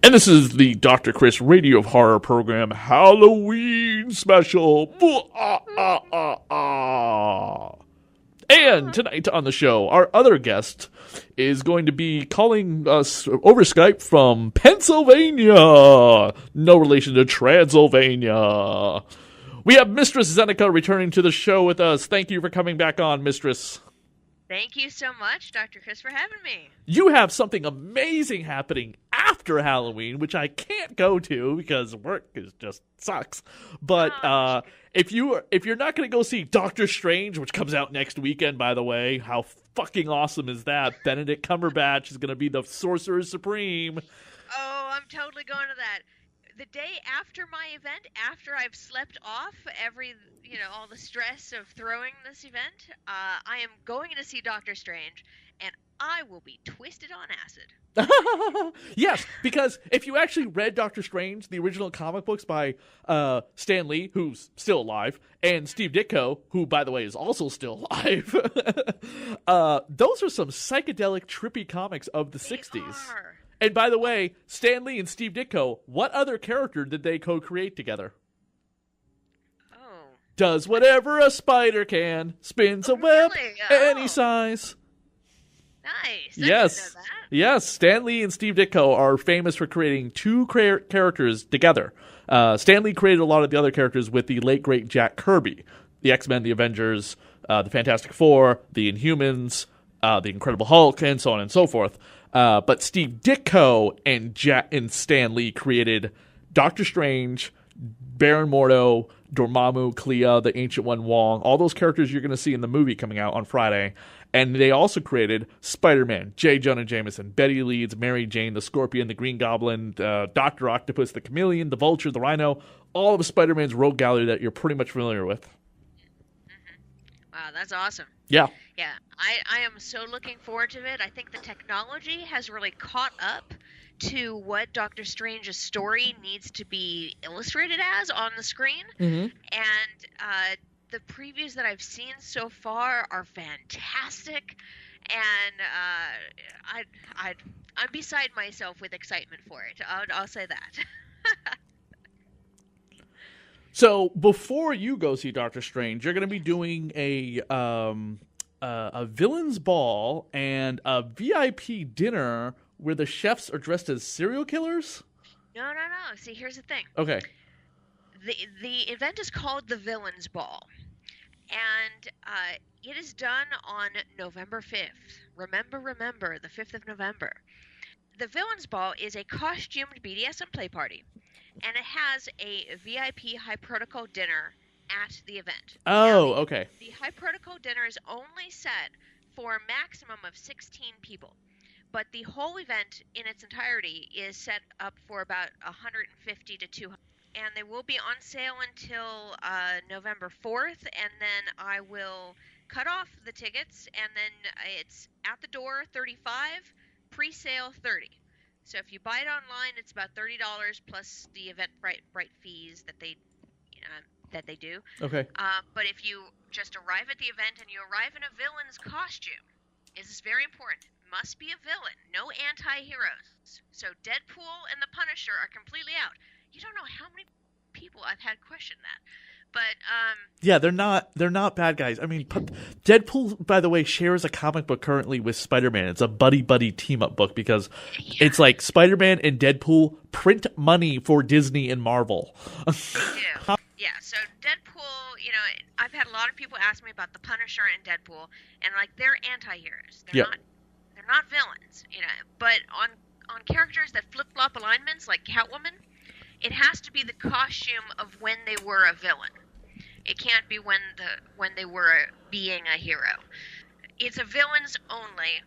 And this is the Dr. Chris Radio of Horror program Halloween special. And tonight on the show, our other guest is going to be calling us over Skype from Pennsylvania. No relation to Transylvania. We have Mistress Zeneca returning to the show with us. Thank you for coming back on, Mistress. Thank you so much, Dr. Chris, for having me. You have something amazing happening after Halloween, which I can't go to because work just sucks. But if you're not going to go see Doctor Strange, which comes out next weekend, by the way, how fucking awesome is that? Benedict Cumberbatch is going to be the Sorcerer Supreme. Oh, I'm totally going to that. The day after my event, after I've slept off all the stress of throwing this event, I am going to see Doctor Strange, and I will be twisted on acid. Yes, because if you actually read Doctor Strange, the original comic books by Stan Lee, who's still alive, and Steve Ditko, who, by the way, is also still alive, those are some psychedelic, trippy comics of the 60s. Are. And by the way, Stan Lee and Steve Ditko, what other character did they co-create together? Oh. Does whatever a spider can, spins a web any size. Nice. Yes. I didn't know that. Yes, Stan Lee and Steve Ditko are famous for creating two characters together. Stan Lee created a lot of the other characters with the late, great Jack Kirby. The X-Men, the Avengers, the Fantastic Four, the Inhumans, the Incredible Hulk, and so on and so forth. But Steve Ditko and Stan Lee created Doctor Strange, Baron Mordo, Dormammu, Clea, the Ancient One, Wong, all those characters you're going to see in the movie coming out on Friday. And they also created Spider-Man, J. Jonah Jameson, Betty Leeds, Mary Jane, the Scorpion, the Green Goblin, Dr. Octopus, the Chameleon, the Vulture, the Rhino, all of Spider-Man's rogue gallery that you're pretty much familiar with. Mm-hmm. Wow, that's awesome. Yeah. Yeah, I am so looking forward to it. I think the technology has really caught up to what Doctor Strange's story needs to be illustrated as on the screen. Mm-hmm. And the previews that I've seen so far are fantastic. And I'm beside myself with excitement for it. I'll say that. So before you go see Doctor Strange, you're going to be doing a villain's ball and a VIP dinner where the chefs are dressed as serial killers? No. See, here's the thing. Okay. The event is called the Villains Ball, and it is done on November 5th. Remember, the 5th of November. The Villains Ball is a costumed BDSM play party, and it has a VIP high protocol dinner at the event. Oh, okay. The high protocol dinner is only set for a maximum of 16 people, but the whole event in its entirety is set up for about 150 to 200. And they will be on sale until November 4th, and then I will cut off the tickets, and then it's at the door $35, pre-sale $30. So if you buy it online, it's about $30 plus the Eventbrite fees that they do. Okay. But if you just arrive at the event and you arrive in a villain's costume, this is very important. Must be a villain, no anti-heroes. So Deadpool and the Punisher are completely out. You don't know how many people I've had question that, but yeah, they're not bad guys. I mean, Deadpool, by the way, shares a comic book currently with Spider-Man. It's a buddy team up book because it's like Spider-Man and Deadpool print money for Disney and Marvel. They do. Yeah. So Deadpool, I've had a lot of people ask me about the Punisher and Deadpool, and like they're anti-heroes. They're not villains, But on characters that flip-flop alignments like Catwoman, it has to be the costume of when they were a villain. It can't be when they were being a hero. It's a villains only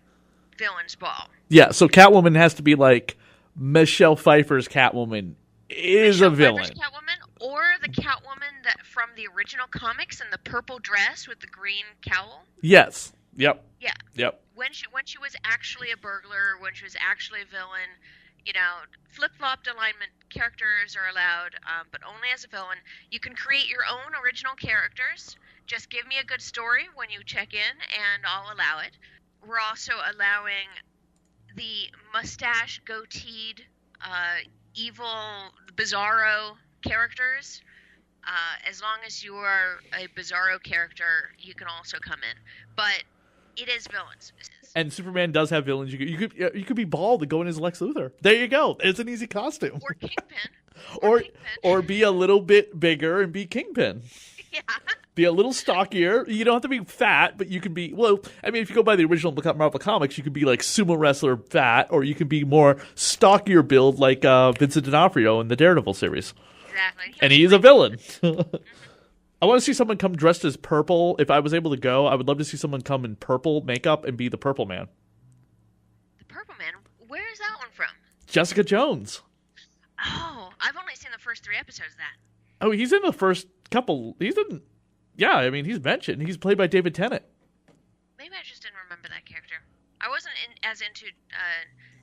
villains ball. Yeah, so Catwoman has to be like Michelle Pfeiffer's Catwoman is a villain. Pfeiffer's Catwoman, or the Catwoman that from the original comics in the purple dress with the green cowl. Yes. Yep. Yeah. Yep. When she was actually a burglar, when she was actually a villain. Flip-flopped alignment characters are allowed, but only as a villain. You can create your own original characters. Just give me a good story when you check in, and I'll allow it. We're also allowing the mustache, goateed evil, bizarro characters. As long as you are a bizarro character, you can also come in. But it is villains. And Superman does have villains. You could be bald and go in as Lex Luthor. There you go. It's an easy costume. Or Kingpin. or Kingpin. or be a little bit bigger and be Kingpin. Yeah. Be a little stockier. You don't have to be fat, but you can be. Well, I mean, if you go by the original Marvel comics, you could be like sumo wrestler fat, or you can be more stockier build like Vincent D'Onofrio in the Daredevil series. Exactly. And he's a villain. I want to see someone come dressed as purple. If I was able to go, I would love to see someone come in purple makeup and be the Purple Man. The Purple Man? Where is that one from? Jessica Jones. Oh, I've only seen the first 3 episodes of that. Oh, he's in the first couple. Yeah, I mean, he's mentioned. He's played by David Tennant. Maybe I just didn't remember that character. I wasn't as into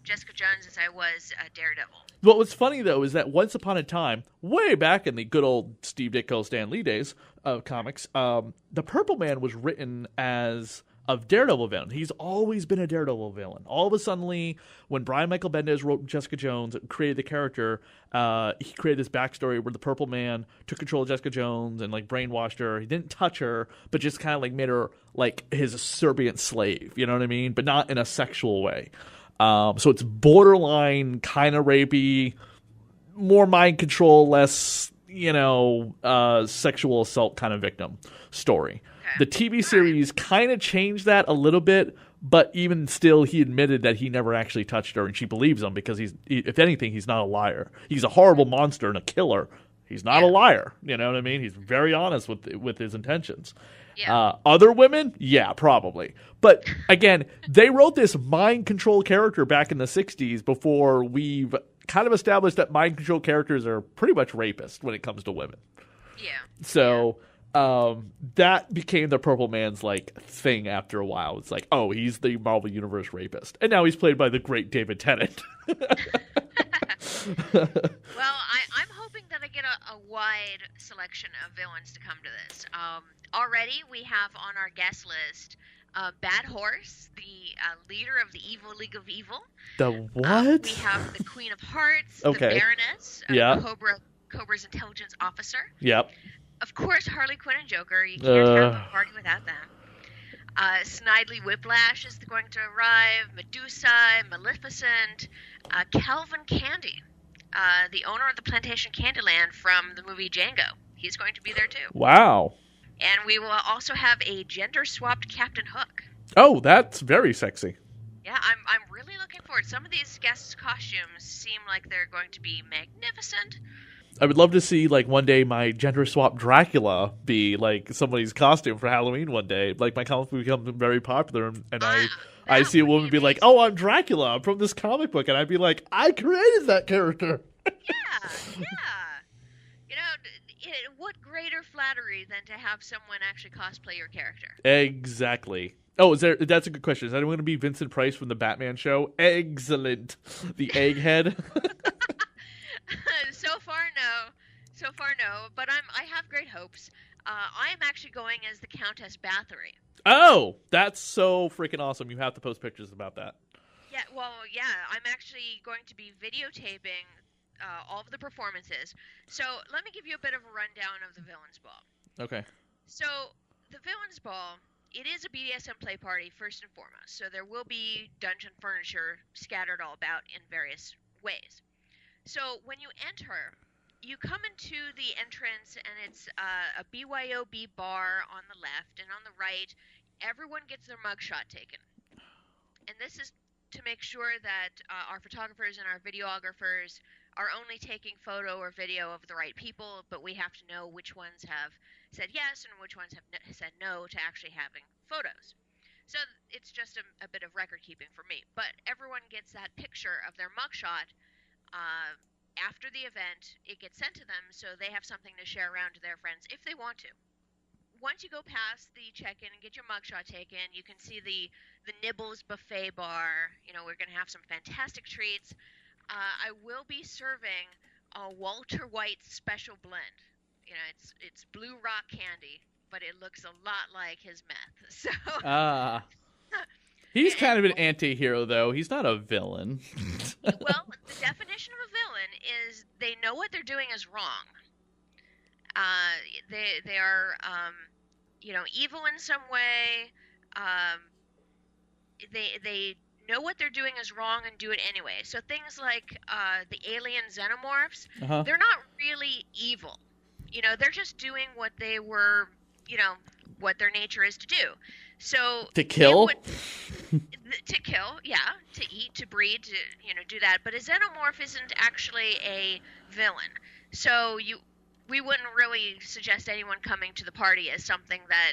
Jessica Jones as I was Daredevil. Well, what's funny, though, is that once upon a time, way back in the good old Steve Ditko, Stan Lee days of comics, the Purple Man was written as a Daredevil villain. He's always been a Daredevil villain. All of a sudden, when Brian Michael Bendis wrote Jessica Jones and created the character, he created this backstory where the Purple Man took control of Jessica Jones and like brainwashed her. He didn't touch her, but just kind of like made her like his subservient slave. You know what I mean? But not in a sexual way. So it's borderline kind of rapey, more mind control, less, sexual assault kind of victim story. Okay. The TV series kind of changed that a little bit, but even still, he admitted that he never actually touched her, and she believes him because if anything, he's not a liar. He's a horrible monster and a killer. He's not a liar. You know what I mean? He's very honest with his intentions. Yeah. Other women? Yeah, probably. But again, they wrote this mind control character back in the 60s before we've kind of established that mind control characters are pretty much rapists when it comes to women. Yeah. So that became the Purple Man's like thing after a while. It's like, oh, he's the Marvel Universe rapist. And now he's played by the great David Tennant. Well, I'm hoping that I get a wide selection of villains to come to this. Already we have on our guest list Bad Horse, the leader of the Evil League of Evil. The what? We have the Queen of Hearts, Okay. the Baroness, Yeah. Cobra's intelligence officer. Yep. Of course, Harley Quinn and Joker. You can't have a party without them. Snidely Whiplash is going to arrive. Medusa, Maleficent, Calvin Candy, the owner of the Plantation Candyland from the movie Django. He's going to be there too. Wow. And we will also have a gender-swapped Captain Hook. Oh, that's very sexy. Yeah, I'm really looking forward. Some of these guest costumes seem like they're going to be magnificent. I would love to see, like, one day my gender swap Dracula be, like, somebody's costume for Halloween one day. Like, my comic book becomes very popular, and I see a woman be like, oh, I'm Dracula. I'm from this comic book. And I'd be like, I created that character. Yeah. What greater flattery than to have someone actually cosplay your character? Exactly. Oh, that's a good question. Is anyone going to be Vincent Price from the Batman show? Excellent. The egghead. So far, no. But I have great hopes. I am actually going as the Countess Bathory. Oh, that's so freaking awesome. You have to post pictures about that. Yeah, I'm actually going to be videotaping all of the performances. So let me give you a bit of a rundown of the Villains Ball. Okay. So the Villains Ball, it is a BDSM play party first and foremost. So there will be dungeon furniture scattered all about in various ways. So when you enter, you come into the entrance and it's a BYOB bar on the left, and on the right, everyone gets their mugshot taken. And this is to make sure that our photographers and our videographers are only taking photo or video of the right people, but we have to know which ones have said yes and which ones have said no to actually having photos. So it's just a bit of record keeping for me. But everyone gets that picture of their mugshot after the event. It gets sent to them so they have something to share around to their friends if they want to. Once you go past the check-in and get your mugshot taken, you can see the Nibbles buffet bar. We're going to have some fantastic treats. I will be serving a Walter White special blend. It's Blue Rock candy, but it looks a lot like his meth. So He's kind of an anti-hero, though. He's not a villain. Well, the definition of a villain is they know what they're doing is wrong. They are, evil in some way. They know what they're doing is wrong and do it anyway. So things like the alien xenomorphs, they're not really evil. They're just doing what they were, what their nature is to do. So to kill? To kill, yeah. To eat, to breed, to, do that. But a xenomorph isn't actually a villain. So we wouldn't really suggest anyone coming to the party as something that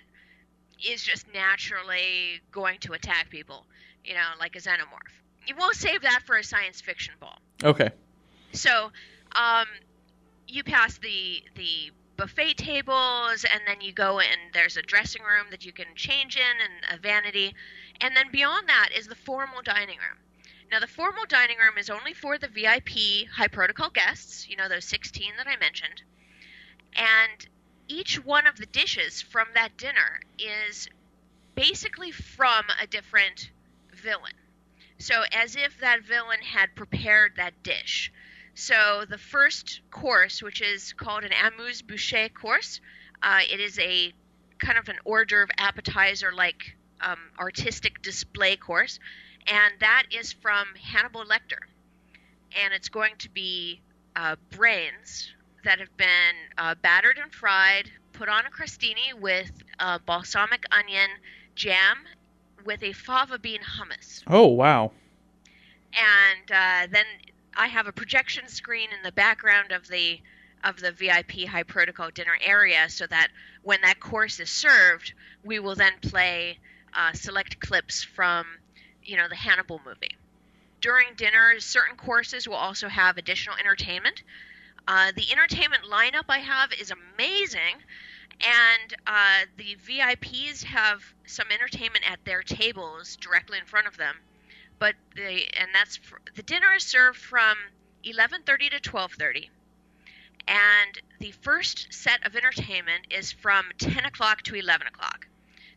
is just naturally going to attack people, like a xenomorph. We'll save that for a science fiction ball. Okay. So, you pass the buffet tables, and then you go and there's a dressing room that you can change in and a vanity. And then beyond that is the formal dining room. Now, the formal dining room is only for the VIP high protocol guests, those 16 that I mentioned. And each one of the dishes from that dinner is basically from a different villain. So as if that villain had prepared that dish. So the first course, which is called an amuse-bouche course, it is a kind of an hors d'oeuvre appetizer-like artistic display course, and that is from Hannibal Lecter. And it's going to be brains that have been battered and fried, put on a crostini with balsamic onion jam with a fava bean hummus. Oh, wow. And then I have a projection screen in the background of the VIP high protocol dinner area, so that when that course is served, we will then play select clips from, the Hannibal movie. During dinner, certain courses will also have additional entertainment. The entertainment lineup I have is amazing, and the VIPs have some entertainment at their tables directly in front of them. But the dinner is served from 11:30 to 12:30, and the first set of entertainment is from 10 o'clock to 11 o'clock.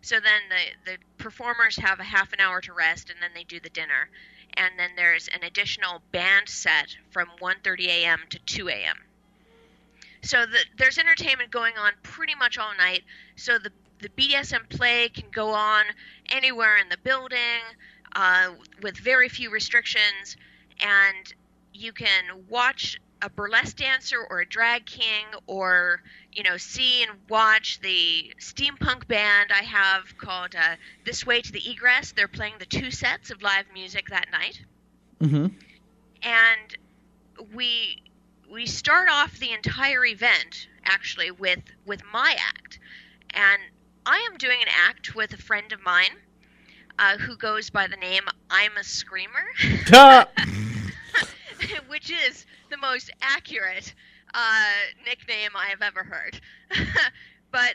So then the performers have a half an hour to rest, and then they do the dinner. And then there's an additional band set from 1:30 a.m. to 2 a.m. So there's entertainment going on pretty much all night. So the BDSM play can go on anywhere in the building with very few restrictions. And you can watch a burlesque dancer or a drag king, or see and watch the steampunk band I have called This Way to the Egress. They're playing the 2 sets of live music that night. Mm-hmm. And we start off the entire event actually with my act, and I am doing an act with a friend of mine who goes by the name I'm a Screamer. Which is the most accurate nickname I have ever heard. But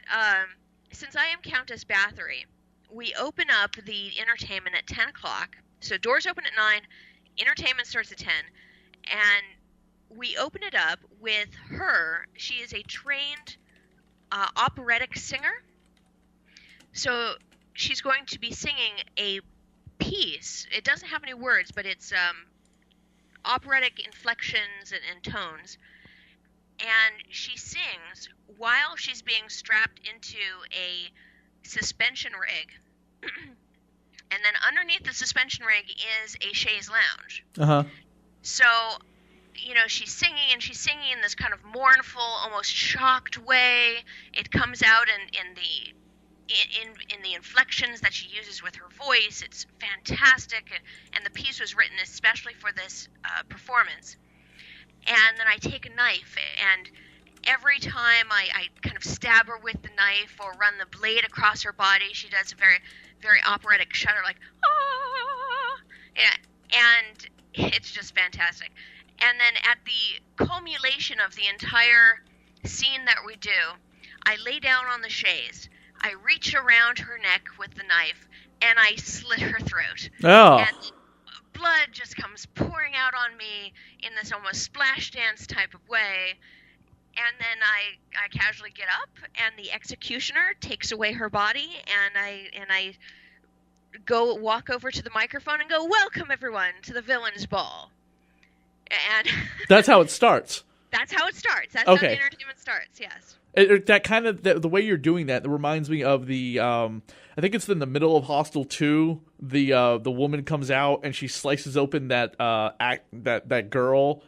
since I am Countess Bathory, we open up the entertainment at 10 o'clock. So doors open at 9, entertainment starts at 10, and we open it up with her. She is a trained operatic singer. So she's going to be singing a piece. It doesn't have any words, but it's operatic inflections and tones, and she sings while she's being strapped into a suspension rig. And then underneath the suspension rig is a chaise lounge. So she's singing in this kind of mournful, almost shocked way. It comes out in the inflections that she uses with her voice. It's fantastic, and the piece was written especially for this performance. And then I take a knife, and every time I kind of stab her with the knife or run the blade across her body, she does a very, very operatic shudder, like, ah! Yeah, and it's just fantastic. And then at the culmination of the entire scene that we do, I lay down on the chaise, I reach around her neck with the knife, and I slit her throat. Oh. And blood just comes pouring out on me in this almost splash dance type of way. And then I casually get up, and the executioner takes away her body, and I go walk over to the microphone and go, "Welcome everyone to the Villains Ball," and That's how it starts. that's how it starts. That's how the Okay. entertainment starts. Yes. That kind of the way you're doing that reminds me of the I think it's in the middle of Hostel 2. The woman comes out and she slices open that that girl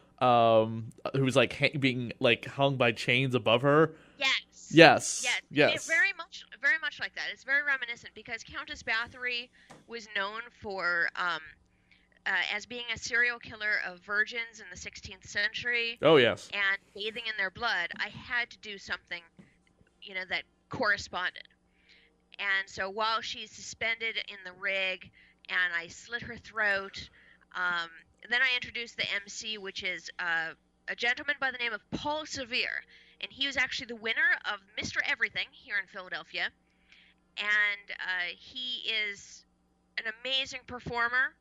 who's like being like hung by chains above her. Yes. Yes. Yes. Yes. Very much like that. It's very reminiscent because Countess Bathory was known for as being a serial killer of virgins in the 16th century Oh yes. and bathing in their blood. I had to do something, that corresponded. And so while she's suspended in the rig and I slit her throat, then I introduced the MC, which is a gentleman by the name of Paul Severe. And he was actually the winner of Mr. Everything here in Philadelphia. And he is an amazing performer,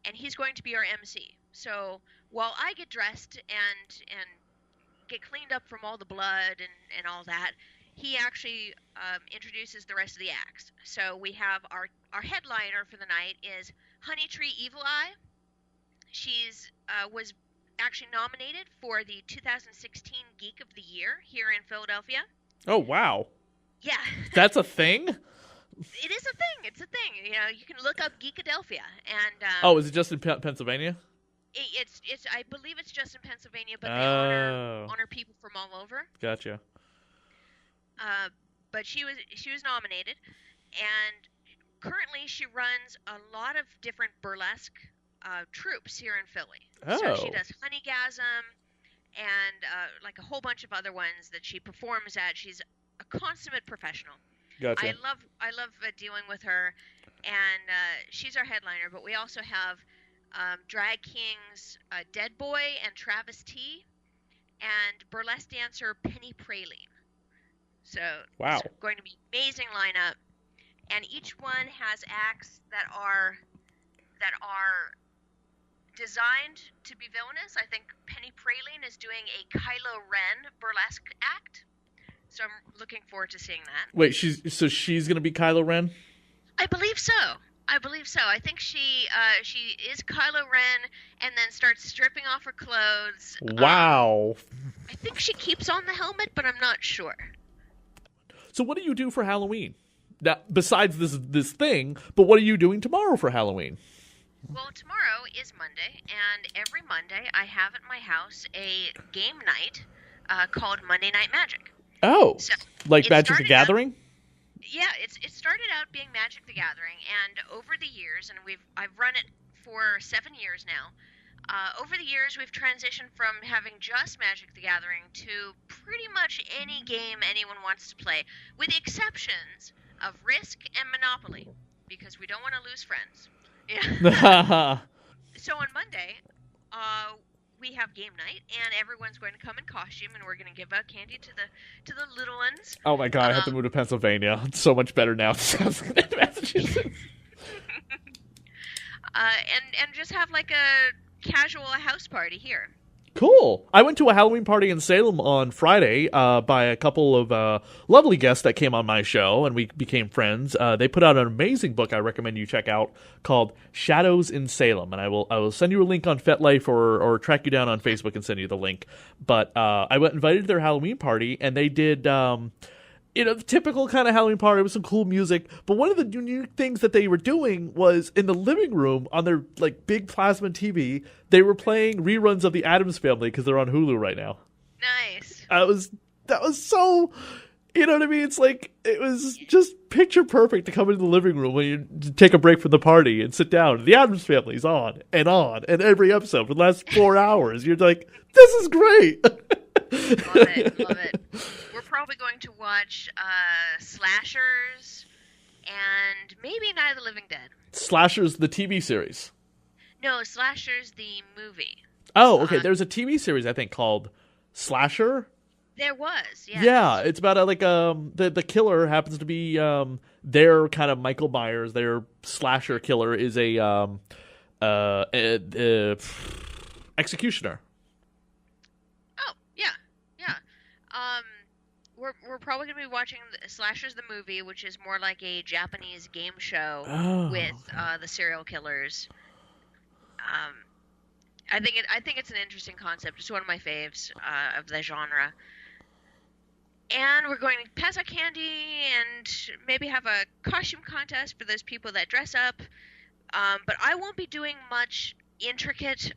and he's going to be our MC. So while I get dressed and get cleaned up from all the blood and all that, he actually introduces the rest of the acts. So we have our headliner for the night is Honey Tree Evil Eye. She's was actually nominated for the 2016 Geek of the Year here in Philadelphia. Oh wow. Yeah. That's a thing? It is a thing. It's a thing. You can look up Geekadelphia, and Oh, is it just in Pennsylvania? it's I believe it's just in Pennsylvania, but they Oh. honor people from all over. Gotcha. But she was nominated, and currently she runs a lot of different burlesque troupes here in Philly. So she Oh. does Honeygasm and like a whole bunch of other ones that she performs at. She's a consummate professional. Gotcha. I love dealing with her, and she's our headliner. But we also have drag kings Dead Boy and Travis T, and burlesque dancer Penny Praline. So Wow. it's going to be an amazing lineup, and each one has acts that are designed to be villainous. I think Penny Praline is doing a Kylo Ren burlesque act. So I'm looking forward to seeing that. Wait, she's gonna be Kylo Ren? I believe so. I think she is Kylo Ren and then starts stripping off her clothes. Wow. I think she keeps on the helmet, but I'm not sure. So what do you do for Halloween? Now, besides this thing, but what are you doing tomorrow for Halloween? Well, tomorrow is Monday, and every Monday I have at my house a game night called Monday Night Magic. Oh, So like it Magic the started Gathering? Yeah, it started out being Magic the Gathering, and over the years, and I've run it for 7 years now. Over the years, we've transitioned from having just Magic the Gathering to pretty much any game anyone wants to play, with the exceptions of Risk and Monopoly, because we don't want to lose friends. Yeah. So on Monday, we have game night, and everyone's going to come in costume, and we're going to give out candy to the little ones. Oh my god, I have to move to Pennsylvania. It's so much better now than Massachusetts. And just have like a casual house party here. Cool. I went to a Halloween party in Salem on Friday by a couple of lovely guests that came on my show, and we became friends. They put out an amazing book I recommend you check out called Shadows in Salem, and I will send you a link on FetLife or track you down on Facebook and send you the link. But I went invited to their Halloween party, and they did the typical kind of Halloween party with some cool music. But one of the unique things that they were doing was in the living room on their like big plasma TV, they were playing reruns of The Addams Family because they're on Hulu right now. Nice. That was so, you know what I mean? It's like, it was just picture perfect to come into the living room when you take a break from the party and sit down. The Addams Family's on, and every episode for the last 4 hours. You're like, this is great. Love it. We're probably going to watch Slashers and maybe Night of the Living Dead. Slashers, the TV series. No, Slashers, the movie. Oh, okay. There's a TV series I think called Slasher. There was, yes. Yeah, it's about the killer happens to be their kind of Michael Myers. Their slasher killer is a executioner. Oh, yeah. We're probably going to be be watching Slashers the movie, which is more like a Japanese game show with okay. the serial killers. Um, I think it's an interesting concept. It's one of my faves of the genre. And we're going to pass out candy and maybe have a costume contest for those people that dress up. But I won't be doing much intricate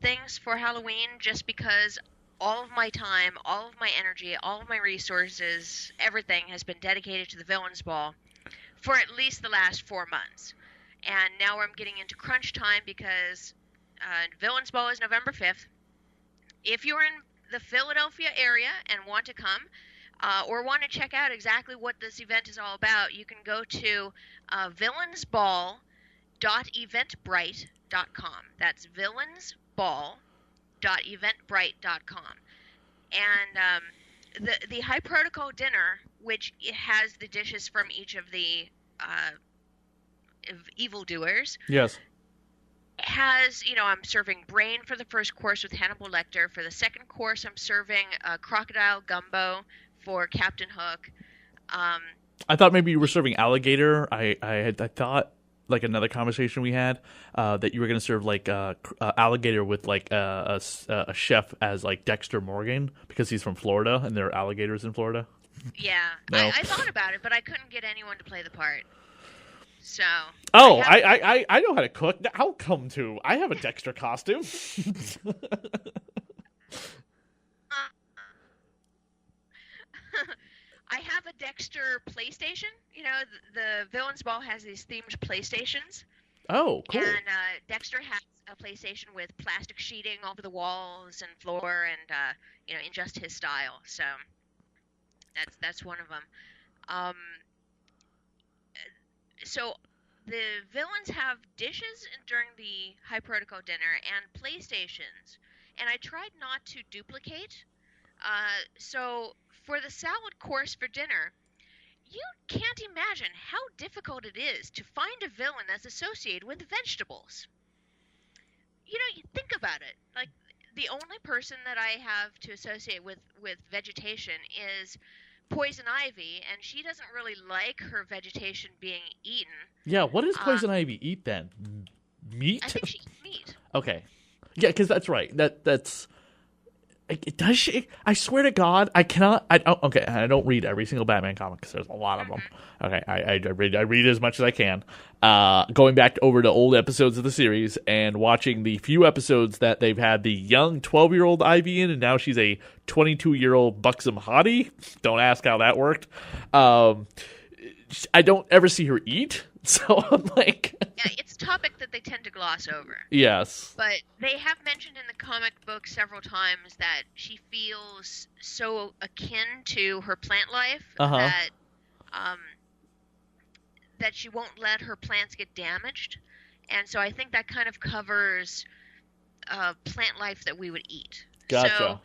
things for Halloween just because all of my time, all of my energy, all of my resources, everything has been dedicated to the Villains Ball for at least the last 4 months. And now I'm getting into crunch time because Villains Ball is November 5th. If you're in the Philadelphia area and want to come or want to check out exactly what this event is all about, you can go to villainsball.eventbrite.com. That's villainsball.eventbrite.com. And the high protocol dinner, which it has the dishes from each of the evildoers, Yes. has, I'm serving brain for the first course with Hannibal Lecter. For the second course, I'm serving crocodile gumbo for Captain Hook. I thought maybe you were serving alligator. I thought, like another conversation we had, that you were going to serve like alligator with like a chef as like Dexter Morgan because he's from Florida and there are alligators in Florida. Yeah, No. I thought about it, but I couldn't get anyone to play the part. So. Oh, I know how to cook. How come to? I have a Dexter costume. I have a Dexter PlayStation. The Villains Ball has these themed PlayStations. Oh, cool. And Dexter has a PlayStation with plastic sheeting over the walls and floor, and in just his style. So that's one of them. So the villains have dishes during the high protocol dinner and PlayStations, and I tried not to duplicate. So for the salad course for dinner, you can't imagine how difficult it is to find a villain that's associated with vegetables. You think about it. Like, the only person that I have to associate with vegetation is Poison Ivy, and she doesn't really like her vegetation being eaten. Yeah, what does Poison Ivy eat then? Meat? I think she eats meat. Okay. Yeah, because that's right. That's... Does she? I swear to God, I cannot. Okay, I don't read every single Batman comic because there's a lot of them. Okay, I read as much as I can. Going back over to old episodes of the series and watching the few episodes that they've had the young 12-year-old Ivy in, and now she's a 22-year-old buxom hottie. Don't ask how that worked. I don't ever see her eat, so I'm like... Yeah, it's a topic that they tend to gloss over. Yes. But they have mentioned in the comic book several times that she feels so akin to her plant life that she won't let her plants get damaged. And so I think that kind of covers plant life that we would eat. Gotcha.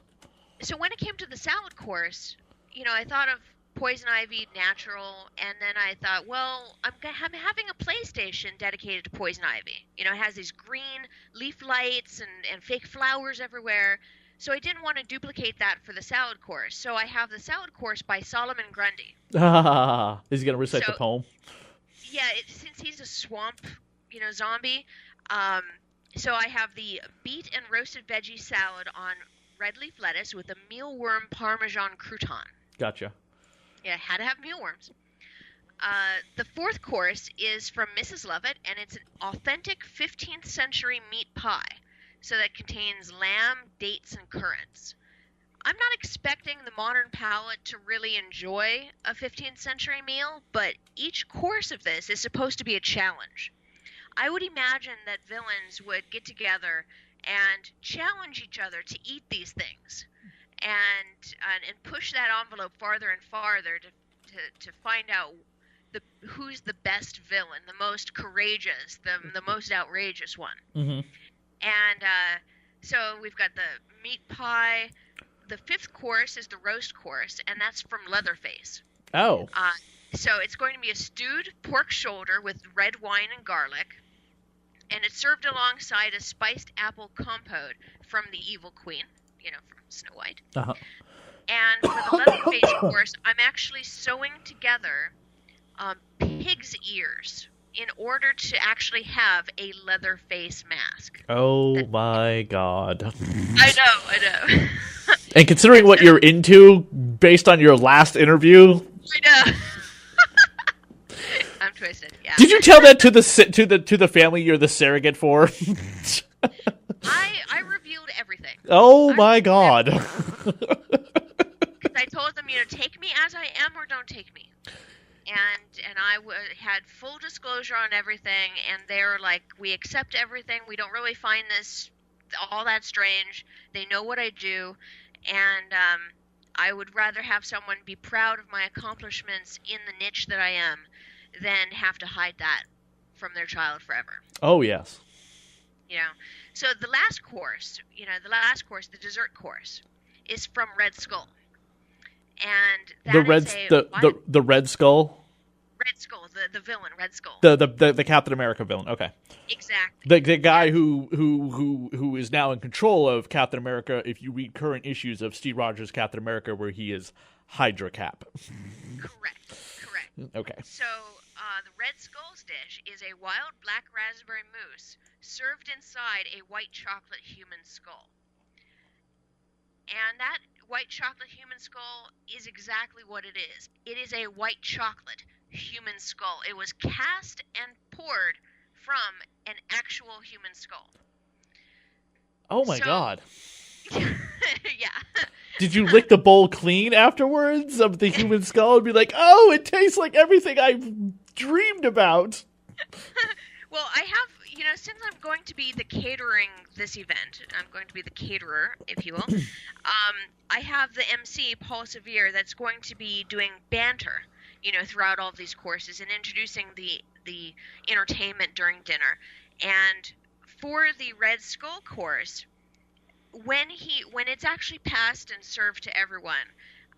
So when it came to the salad course, I thought of Poison Ivy, natural, and then I thought, well, I'm having a PlayStation dedicated to Poison Ivy. It has these green leaf lights and fake flowers everywhere, so I didn't want to duplicate that for the salad course. So I have the salad course by Solomon Grundy. Is he going to recite the poem? Yeah, since he's a swamp, zombie, so I have the beet and roasted veggie salad on red leaf lettuce with a mealworm Parmesan crouton. Gotcha. Yeah, had to have mealworms. The fourth course is from Mrs. Lovett, and it's an authentic 15th century meat pie. So that contains lamb, dates, and currants. I'm not expecting the modern palate to really enjoy a 15th century meal, but each course of this is supposed to be a challenge. I would imagine that villains would get together and challenge each other to eat these things. And push that envelope farther and farther to find out who's the best villain, the most courageous, the most outrageous one. Mm-hmm. And so we've got the meat pie. The fifth course is the roast course, and that's from Leatherface. Oh. So it's going to be a stewed pork shoulder with red wine and garlic, and it's served alongside a spiced apple compote from the Evil Queen, from Snow White. Uh-huh. And for the Leatherface course, I'm actually sewing together pig's ears in order to actually have a Leatherface mask. Oh my god. I know. And considering what you're into, based on your last interview, I know. I'm twisted. Yeah. Did you tell that to the family you're the surrogate for? I revealed everything. Oh my god. Because I told them, take me as I am or don't take me. And I had full disclosure on everything, and they were like, we accept everything. We don't really find this all that strange. They know what I do, and I would rather have someone be proud of my accomplishments in the niche that I am than have to hide that from their child forever. Oh, yes. So the last course, the dessert course, is from Red Skull. And that the Red Skull? Red Skull, the villain, Red Skull. The Captain America villain. Okay. Exactly. The guy who is now in control of Captain America, if you read current issues of Steve Rogers' Captain America, where he is Hydra Cap. Correct. Okay. So the Red Skull's dish is a wild black raspberry mousse served inside a white chocolate human skull. And that white chocolate human skull is exactly what it is. It is a white chocolate human skull. It was cast and poured from an actual human skull. Oh my god. Yeah. Did you lick the bowl clean afterwards of the human skull and be like, oh, it tastes like everything I've dreamed about? Well, I have, since I'm going to be the catering this event, I'm going to be the caterer, if you will, I have the MC, Paul Severe, that's going to be doing banter, throughout all of these courses and introducing the entertainment during dinner. And for the Red Skull course, when it's actually passed and served to everyone,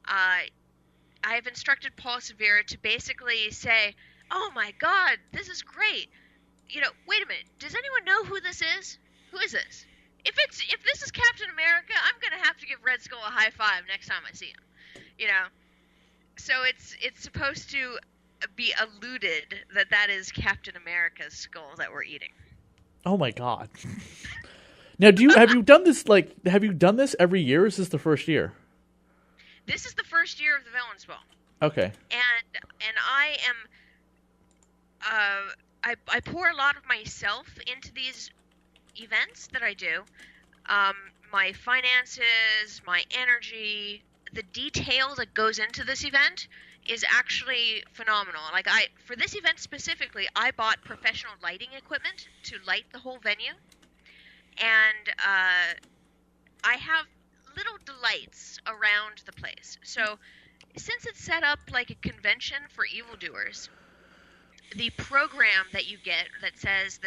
I've instructed Paul Severe to basically say, oh my god, this is great. Wait a minute, does anyone know who this is? Who is this? If this is Captain America, I'm gonna have to give Red Skull a high five next time I see him. So it's supposed to be alluded that is Captain America's skull that we're eating. Oh my god. Now, have you done this every year, or is this the first year? This is the first year of the Villains Ball. Okay. And I am I pour a lot of myself into these events that I do. My finances, my energy, the detail that goes into this event is actually phenomenal. For this event specifically, I bought professional lighting equipment to light the whole venue. And I have little delights around the place. So since it's set up like a convention for evildoers, the program that you get that says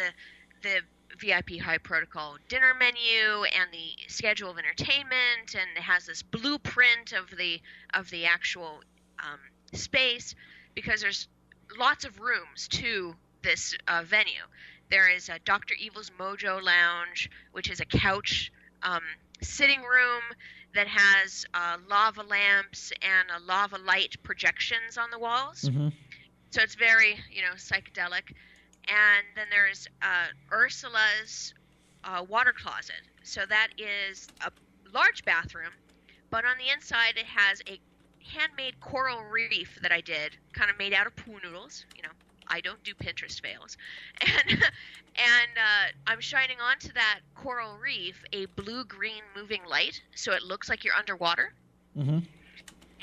the VIP high protocol dinner menu and the schedule of entertainment, and it has this blueprint of the actual space, because there's lots of rooms to this venue. There is a Dr. Evil's Mojo Lounge, which is a couch sitting room that has lava lamps and a lava light projections on the walls. Mm-hmm. So it's very, psychedelic. And then there's Ursula's water closet. So that is a large bathroom, but on the inside it has a handmade coral reef that I did, kind of made out of pool noodles. I don't do Pinterest fails. And I'm shining onto that coral reef a blue-green moving light, so it looks like you're underwater. Mm-hmm.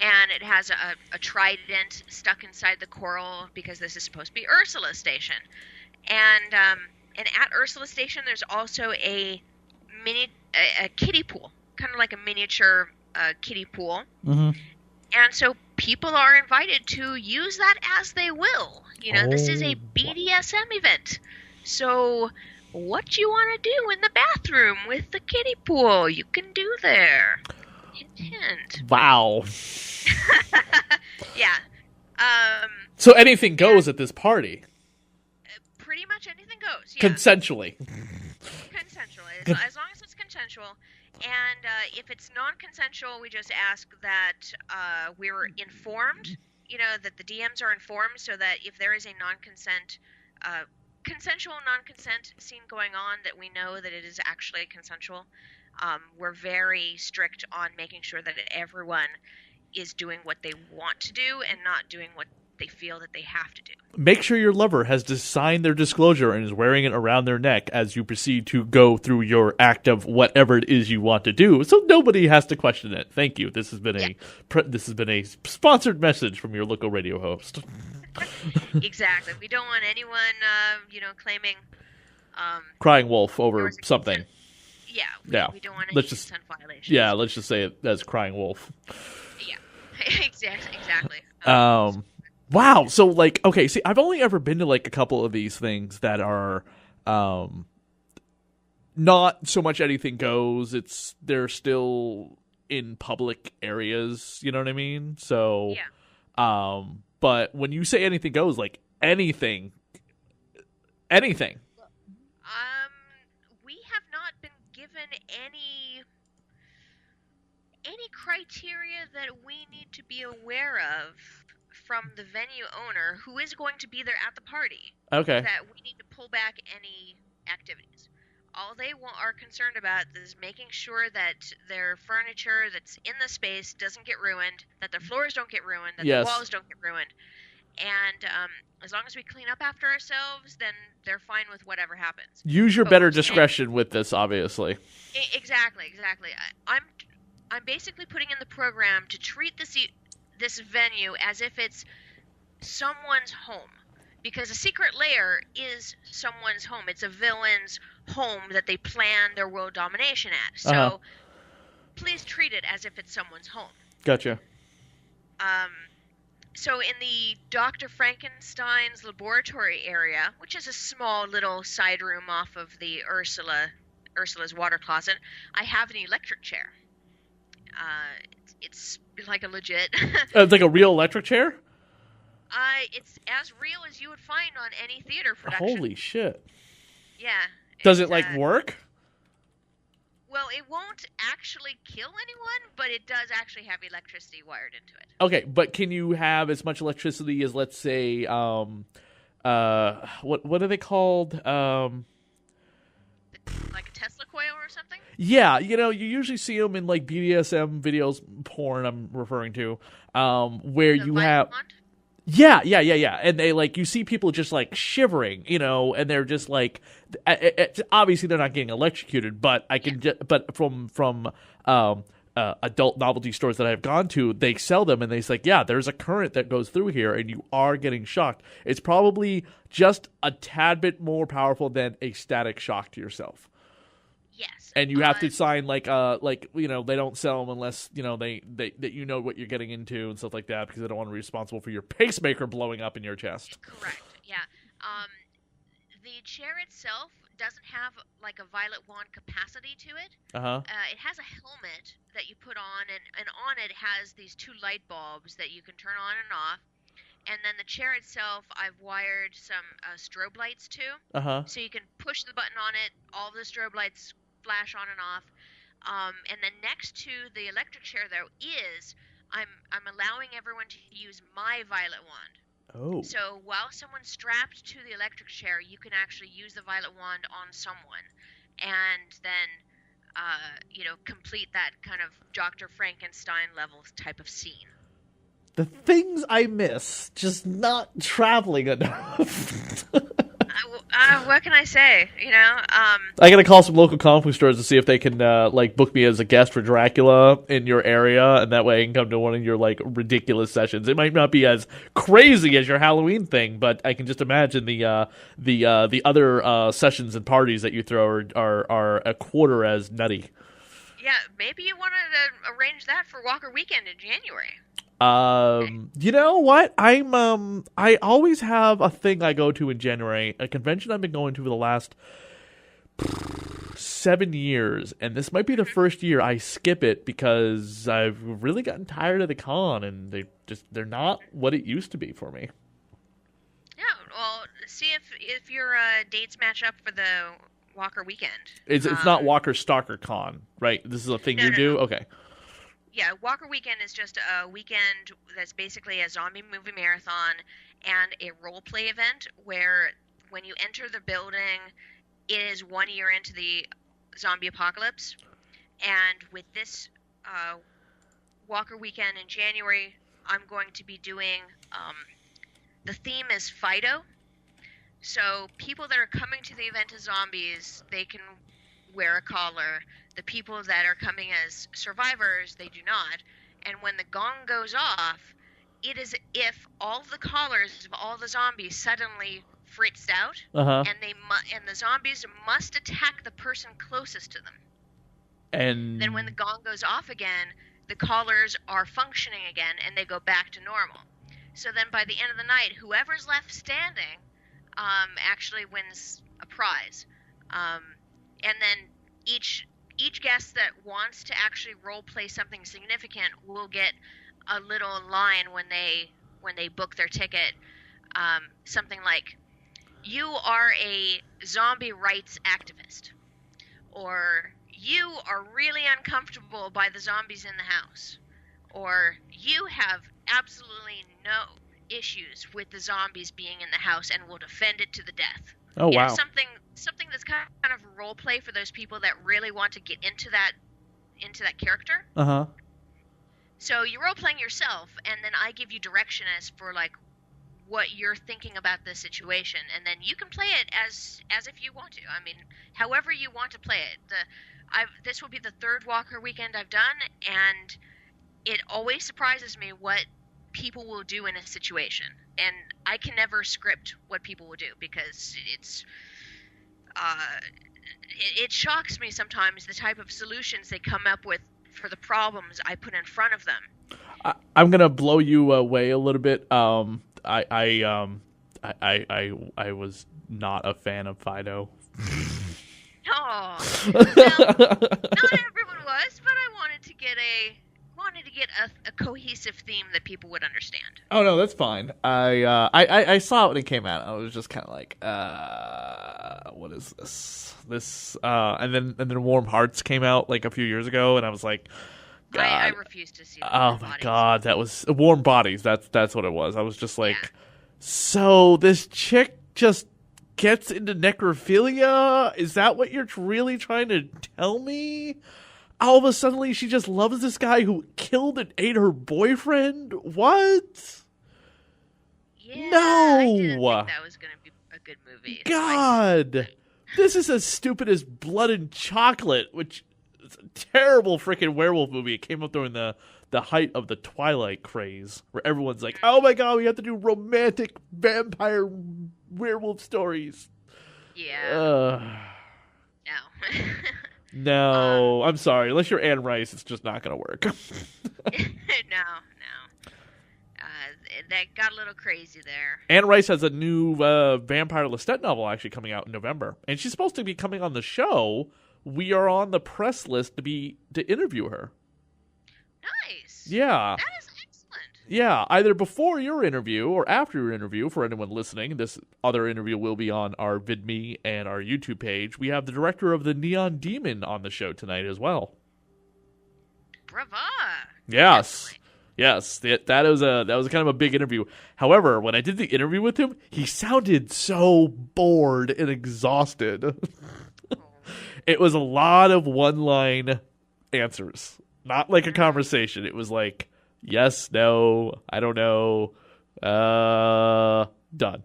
And it has a trident stuck inside the coral, because this is supposed to be Ursula's station. And at Ursula's station, there's also a kiddie pool, kind of like a miniature kiddie pool. Mm-hmm. And so people are invited to use that as they will. This is a BDSM event. So what you want to do in the bathroom with the kiddie pool, you can do there. Hint, hint. Wow. Yeah. So anything goes at this party? Pretty much anything goes, yeah. Consensually. Consensually, as long as it's consensual. And if it's non-consensual, we just ask that we're informed, that the DMs are informed so that if there is a uh, consensual non-consent scene going on, that we know that it is actually consensual. We're very strict on making sure that everyone is doing what they want to do and not doing what they feel that they have to do. Make sure your lover has signed their disclosure and is wearing it around their neck as you proceed to go through your act of whatever it is you want to do, so nobody has to question it. Thank you. This has been a sponsored message from your local radio host. Exactly. We don't want anyone, claiming crying wolf over something. Yeah. We don't want any consent violations. Yeah, let's just say it as crying wolf. Yeah. Exactly. Wow. So, okay, see, I've only ever been to, a couple of these things that are, not so much anything goes. They're still in public areas, you know what I mean? So, yeah. But when you say anything goes, anything. We have not been given any criteria that we need to be aware of from the venue owner, who is going to be there at the party. Okay. That we need to pull back any activities. All they are concerned about is making sure that their furniture that's in the space doesn't get ruined, that their floors don't get ruined, that the walls don't get ruined. And as long as we clean up after ourselves, then they're fine with whatever happens. Use your better discretion with this, obviously. Exactly. I'm basically putting in the program to treat this venue as if it's someone's home, because a secret lair is someone's home. It's a villain's home that they plan their world domination at. So please treat it as if it's someone's home. Gotcha. So in the Dr. Frankenstein's laboratory area, which is a small little side room off of the Ursula's water closet, I have an electric chair. It's like a legit. It's like a real electric chair? It's as real as you would find on any theater production. Holy shit. Yeah. Does it work? Well, it won't actually kill anyone, but it does actually have electricity wired into it. Okay, but can you have as much electricity as, let's say, what are they called? Like a Tesla coil or something? Yeah, you usually see them in BDSM videos, porn I'm referring to, where you have... Wand? Yeah. And they you see people just shivering, and they're just obviously they're not getting electrocuted, but but from adult novelty stores that I've gone to, they sell them and they say, yeah, there's a current that goes through here and you are getting shocked. It's probably just a tad bit more powerful than a static shock to yourself. Yes. And you have to sign they don't sell them unless they what you're getting into and stuff like that, because they don't want to be responsible for your pacemaker blowing up in your chest. Correct. Yeah. The chair itself doesn't have a violet wand capacity to it. It has a helmet that you put on, and on it has these two light bulbs that you can turn on and off. And then the chair itself, I've wired some strobe lights to. So you can push the button on it, all the strobe lights flash on and off. And then next to the electric chair, I'm allowing everyone to use my violet wand. Oh. So while someone's strapped to the electric chair, you can actually use the violet wand on someone, and then complete that kind of Dr. Frankenstein level type of scene. The things I miss, just not traveling enough. What can I say? I gotta call some local comic book stores to see if they can book me as a guest for Dracula in your area, and that way I can come to one of your ridiculous sessions. It might not be as crazy as your Halloween thing, but I can just imagine the other sessions and parties that you throw are a quarter as nutty. Yeah, maybe you wanted to arrange that for Walker Weekend in January. You know what? I always have a thing I go to in January, a convention I've been going to for the last 7 years, and this might be the first year I skip it because I've really gotten tired of the con, and they're not what it used to be for me. Yeah, well, see if your dates match up for the Walker Weekend. It's not Walker Stalker Con, right? This is a thing you do? No. Okay. Yeah, Walker Weekend is just a weekend that's basically a zombie movie marathon and a role play event where when you enter the building, it is 1 year into the zombie apocalypse. And with this Walker Weekend in January, I'm going to be doing the theme is Fido. So people that are coming to the event as zombies, they can wear a collar. The people that are coming as survivors, they do not. And when the gong goes off, it is if all the collars of all the zombies suddenly fritzed out, and the zombies must attack the person closest to them. And then when the gong goes off again, the collars are functioning again, and they go back to normal. So then by the end of the night, whoever's left standing actually wins a prize. And then each guest that wants to actually role play something significant will get a little line when they book their ticket. Something like, "You are a zombie rights activist," or "You are really uncomfortable by the zombies in the house," or "You have absolutely no issues with the zombies being in the house and will defend it to the death." Oh, wow. Something that's kind of role play for those people that really want to get into that character. So you're role playing yourself, and then I give you direction as for like what you're thinking about the situation, and then you can play it as if you want to. I mean, however you want to play it. This will be the third Walker Weekend I've done, and it always surprises me what people will do in a situation, and I can never script what people will do because it shocks me sometimes the type of solutions they come up with for the problems I put in front of them. I'm gonna blow you away a little bit. I was not a fan of Fido. Oh, well, not everyone was, but I wanted to get a cohesive theme that people would understand. Oh no, that's fine. I saw it when it came out. I was just kind of like, what is this? And then Warm Hearts came out like a few years ago, and I was like, God. I refused to see. Oh my God, that was Warm Bodies. That's what it was. I was just like, so this chick just gets into necrophilia? Is that what you're really trying to tell me? All of a sudden, she just loves this guy who killed and ate her boyfriend? What? Yeah, no! I didn't think that was going to be a good movie. God! This is as stupid as Blood and Chocolate, which is a terrible freaking werewolf movie. It came up during the height of the Twilight craze, where everyone's like, oh my God, we have to do romantic vampire werewolf stories. Yeah. No. No, I'm sorry. Unless you're Anne Rice, it's just not going to work. No. That got a little crazy there. Anne Rice has a new Vampire Lestat novel actually coming out in November, and she's supposed to be coming on the show. We are on the press list to interview her. Nice. Yeah. That is excellent. Yeah, either before your interview or after your interview, for anyone listening. This other interview will be on our VidMe and our YouTube page. We have the director of the Neon Demon on the show tonight as well. Brava. Yes. Definitely. Yes, that was kind of a big interview. However, when I did the interview with him, he sounded so bored and exhausted. It was a lot of one-line answers, not like a conversation. It was like, yes, no, I don't know, done.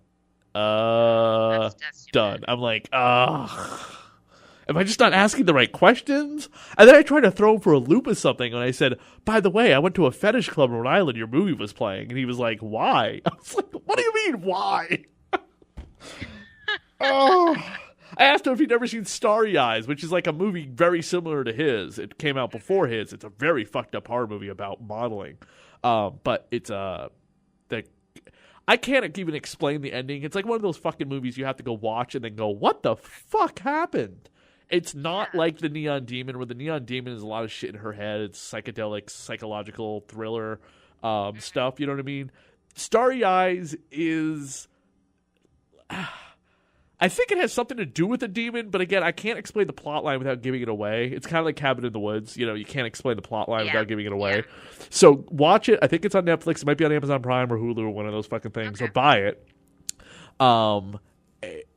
That's Done. I'm like, am I just not asking the right questions? And then I tried to throw him for a loop with something, and I said, by the way, I went to a fetish club in Rhode Island, your movie was playing. And he was like, why? I was like, what do you mean, why? I asked him if he'd ever seen Starry Eyes, which is like a movie very similar to his. It came out before his. It's a very fucked up horror movie about modeling. But it's I can't even explain the ending. It's like one of those fucking movies you have to go watch and then go, what the fuck happened? It's not like the Neon Demon, where the Neon Demon is a lot of shit in her head. It's psychedelic, psychological thriller stuff. You know what I mean? Starry Eyes is... I I think it has something to do with the demon, but again, I can't explain the plot line without giving it away. It's kind of like Cabin in the Woods. You know, you can't explain the plot line without giving it away. Yeah. So watch it. I think it's on Netflix. It might be on Amazon Prime or Hulu or one of those fucking things. Or buy it.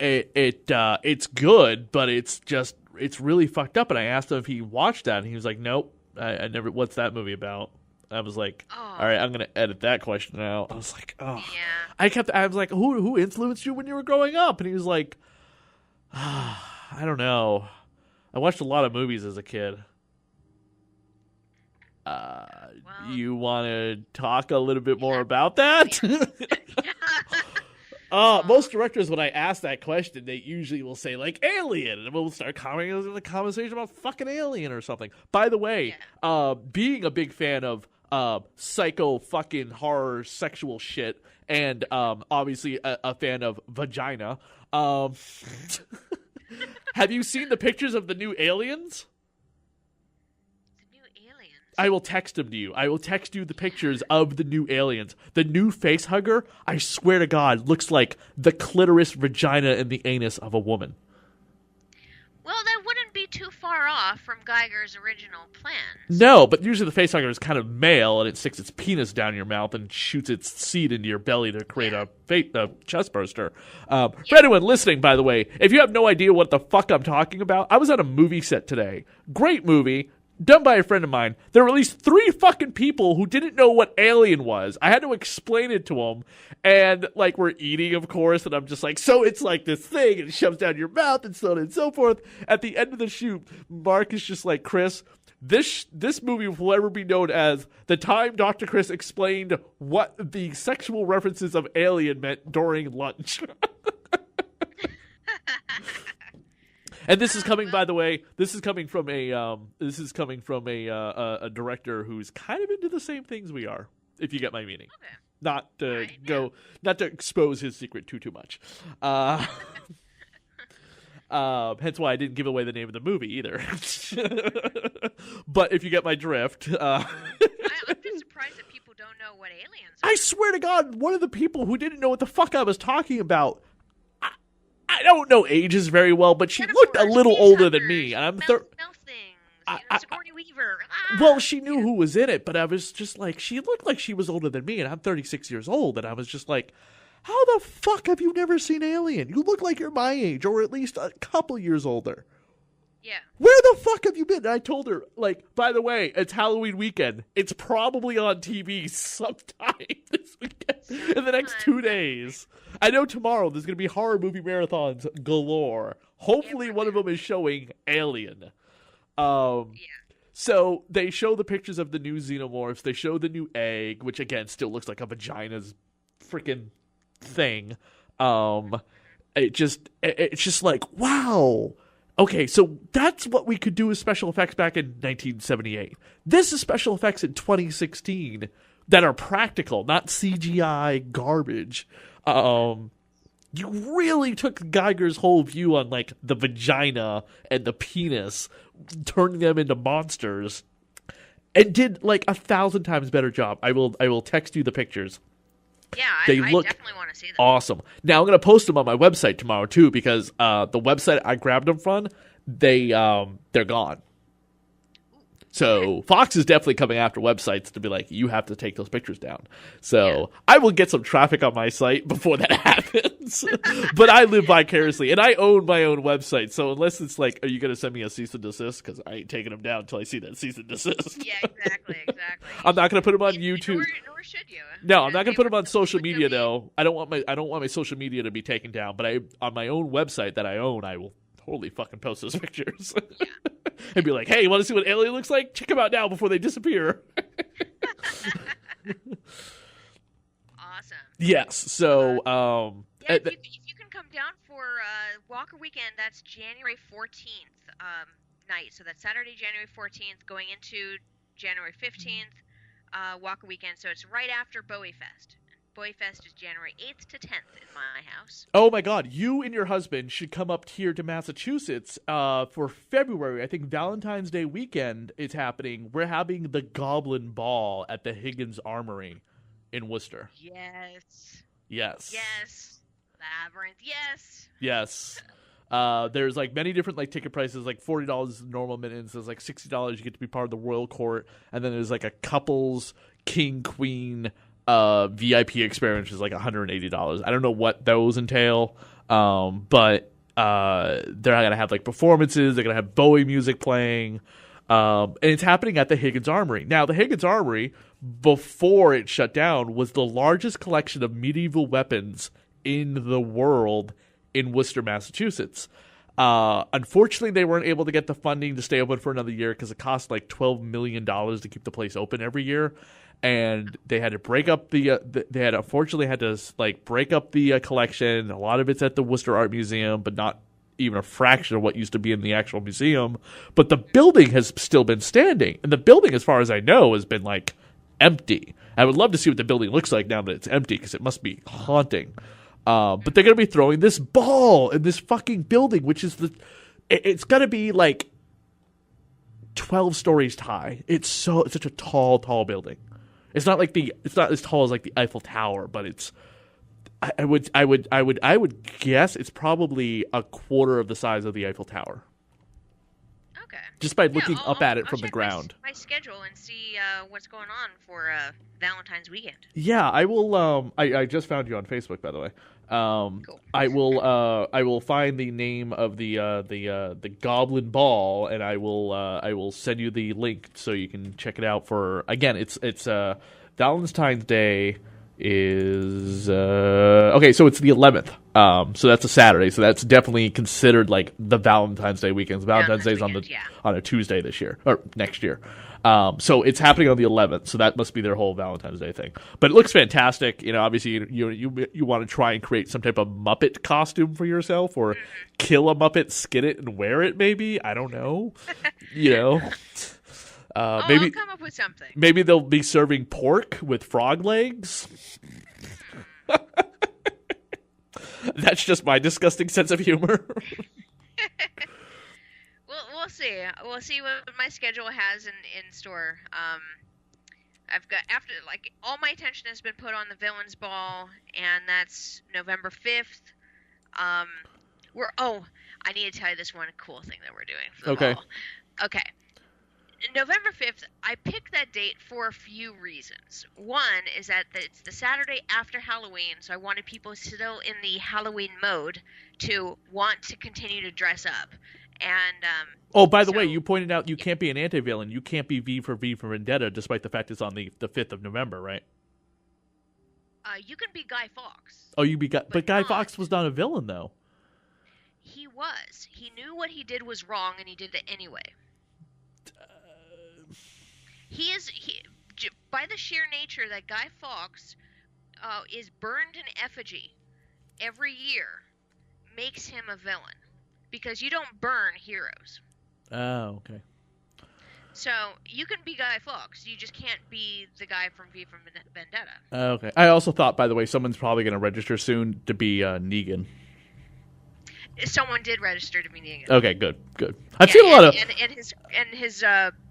It's good, but it's really fucked up. And I asked him if he watched that, and he was like, "Nope, I never. What's that movie about?" I was like, all right, I'm gonna edit that question out. I was like, oh, Yeah. I was like, who influenced you when you were growing up? And he was like, I don't know. I watched a lot of movies as a kid. You want to talk a little bit more about that? Most directors, when I ask that question, they usually will say, like, Alien, and we'll start commenting in the conversation about fucking Alien or something. By the way, being a big fan of psycho fucking horror sexual shit, and obviously a fan of vagina, have you seen the pictures of the new aliens? I will text them to you. I will text you the pictures of the new aliens. The new face hugger, I swear to God, looks like the clitoris, vagina, and the anus of a woman. Well, that wouldn't be too far off from Geiger's original plans. No, but usually the face hugger is kind of male, and it sticks its penis down your mouth and shoots its seed into your belly to create a chest burster. For anyone listening, by the way, if you have no idea what the fuck I'm talking about, I was at a movie set today. Great movie. Done by a friend of mine. There were at least 3 fucking people who didn't know what Alien was. I had to explain it to them. And, like, we're eating, of course, and I'm just like, so it's like this thing, and it shoves down your mouth, and so on and so forth. At the end of the shoot, Mark is just like, Chris, this movie will ever be known as the time Dr. Chris explained what the sexual references of Alien meant during lunch. And this is coming, by the way. This is coming from a director who's kind of into the same things we are. If you get my meaning, not to expose his secret too much. Hence why I didn't give away the name of the movie either. But if you get my drift, I'm just surprised that people don't know what aliens are. I swear to God, one of the people who didn't know what the fuck I was talking about. I don't know ages very well, but she looked a little older than me. And I'm Sigourney Weaver. Well, she knew who was in it, but I was just like, she looked like she was older than me, and I'm 36 years old, and I was just like, how the fuck have you never seen Alien? You look like you're my age, or at least a couple years older. Yeah. Where the fuck have you been? And I told her, like, by the way, it's Halloween weekend. It's probably on TV sometime this weekend, in the next 2 days. I know tomorrow there's going to be horror movie marathons galore. Hopefully one of them is showing Alien. So they show the pictures of the new xenomorphs. They show the new egg, which again still looks like a vagina's freaking thing. It's just like, wow. Okay, so that's what we could do with special effects back in 1978. This is special effects in 2016 that are practical, not CGI garbage. You really took Geiger's whole view on, like, the vagina and the penis, turning them into monsters, and did, like, 1,000 times better job. I will text you the pictures. Yeah, they I look definitely want to see them. Awesome. Now I'm going to post them on my website tomorrow too, because the website I grabbed them from, they're gone. So Fox is definitely coming after websites to be like, you have to take those pictures down. So I will get some traffic on my site before that happens. But I live vicariously, and I own my own website. So unless it's like, are you going to send me a cease and desist? Because I ain't taking them down until I see that cease and desist. Yeah, exactly. I'm not going to put them on YouTube. Nor should you. No, I'm not going to put them on social media though. I don't want my social media to be taken down. But on my own website that I own, I will totally fucking post those pictures. Yeah. And be like, hey, you want to see what Alien looks like? Check them out now before they disappear. Awesome. Yes. So, if you can come down for Walker Weekend, that's January 14th night. So that's Saturday, January 14th, going into January 15th, Walker Weekend. So it's right after Bowie Fest. Bowie Fest is January 8th to 10th in my house. Oh my God, you and your husband should come up here to Massachusetts for February. I think Valentine's Day weekend is happening. We're having the Goblin Ball at the Higgins Armory in Worcester. Yes. Yes. Yes. Labyrinth, yes. Yes. There's like many different like ticket prices, like $40 normal admittance. There's like $60 you get to be part of the royal court, and then there's like a couples king queen VIP experience, which is like $180. I don't know what those entail, but they're gonna have like performances. They're gonna have Bowie music playing, and it's happening at the Higgins Armory. Now, the Higgins Armory, before it shut down, was the largest collection of medieval weapons in the world in Worcester, Massachusetts. Unfortunately, they weren't able to get the funding to stay open for another year because it cost like $12 million to keep the place open every year. And they had to break up unfortunately had to like break up the collection. A lot of it's at the Worcester Art Museum, but not even a fraction of what used to be in the actual museum. But the building has still been standing, and the building, as far as I know, has been like empty. I would love to see what the building looks like now that it's empty, because it must be haunting. But they're going to be throwing this ball in this fucking building, which is it's going to be like 12 stories high. It's such a tall building. It's not as tall as like the Eiffel Tower, but it's, I would guess it's probably a quarter of the size of the Eiffel Tower. Okay. Just by looking up at it from the ground. My schedule and see what's going on for Valentine's weekend. Yeah, I will. I just found you on Facebook, by the way. Cool. I will find the name of the Goblin Ball, and I will send you the link so you can check it out. For again, it's Valentine's Day is okay, so it's the 11th. So that's a Saturday. So that's definitely considered like the Valentine's Day weekend. Valentine's Day is on a Tuesday this year or next year. So it's happening on the 11th. So that must be their whole Valentine's Day thing. But it looks fantastic. You know, obviously you want to try and create some type of Muppet costume for yourself, or kill a Muppet, skin it, and wear it. Maybe, I don't know. You know. Maybe I'll come up with something. Maybe they'll be serving pork with frog legs. That's just my disgusting sense of humor. We'll see. We'll see what my schedule has in store. I've got, after, like, all my attention has been put on the Villains Ball, and that's November 5th. I need to tell you this one cool thing that we're doing for the ball. Okay. November 5th, I picked that date for a few reasons. One is that it's the Saturday after Halloween, so I wanted people still in the Halloween mode to want to continue to dress up. And by the way, you pointed out you can't be an anti-villain. You can't be V for Vendetta, despite the fact it's on the 5th of November, right? You can be Guy Fawkes. Oh, but Guy Fawkes was not a villain, though. He was. He knew what he did was wrong, and he did it anyway. He by the sheer nature that Guy Fawkes is burned in effigy every year, makes him a villain, because you don't burn heroes. Oh, okay. So you can be Guy Fawkes, you just can't be the guy from V for Vendetta. Okay. I also thought, by the way, someone's probably going to register soon to be Negan. Someone did register to be Negan. Okay, good. I've seen a lot of, and his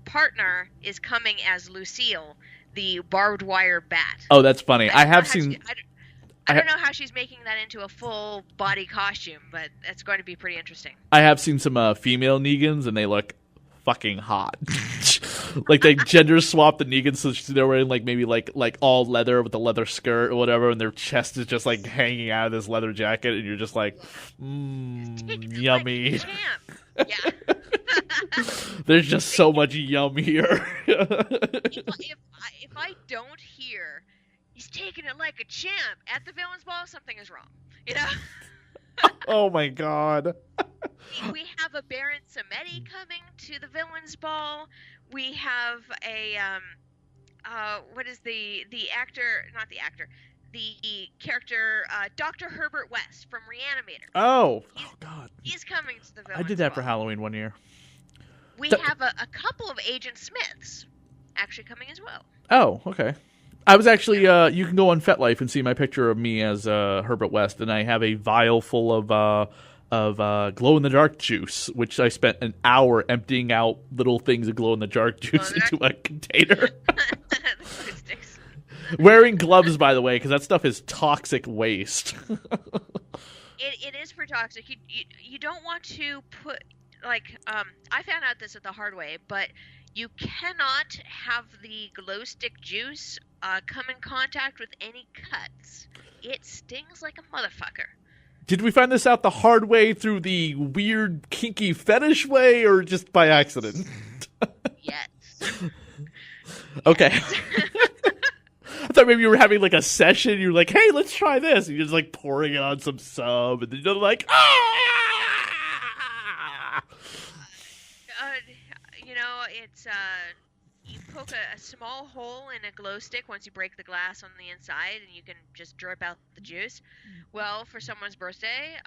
partner is coming as Lucille, the barbed wire bat. Oh, that's funny. I don't know how she's making that into a full body costume, but it's going to be pretty interesting. I have seen some female Negans, and they look fucking hot. Like, they gender swap the Negans, so they're wearing like maybe like all leather with a leather skirt or whatever, and their chest is just like hanging out of this leather jacket, and you're just like, yummy. Like yeah. There's just so much yum here. If I don't hear he's taking it like a champ at the Villains Ball, something is wrong. You know? Oh my god. We have a Baron Samedi coming to the Villains Ball. We have a what is the actor, not the actor, the character, Dr. Herbert West from Reanimator. Oh god. He's coming to the Villains Ball. I did that for Halloween one year. We have a couple of Agent Smiths actually coming as well. Oh, okay. I was actually, you can go on FetLife and see my picture of me as Herbert West, and I have a vial full of glow-in-the-dark juice, which I spent an hour emptying out little things of glow-in-the-dark juice into a container. Sticks. Wearing gloves, by the way, because that stuff is toxic waste. it is for toxic. You don't want to put like I found out this the hard way, but you cannot have the glow stick juice come in contact with any cuts. It stings like a motherfucker. Did we find this out the hard way through the weird kinky fetish way, or just by accident? Yes. Okay. I thought maybe you were having like a session. You're like, "Hey, let's try this." And you're just like pouring it on some sub, and then you're like, "Ah!" You know, it's you poke a small hole in a glow stick once you break the glass on the inside, and you can just drip out the juice. Well, for someone's birthday,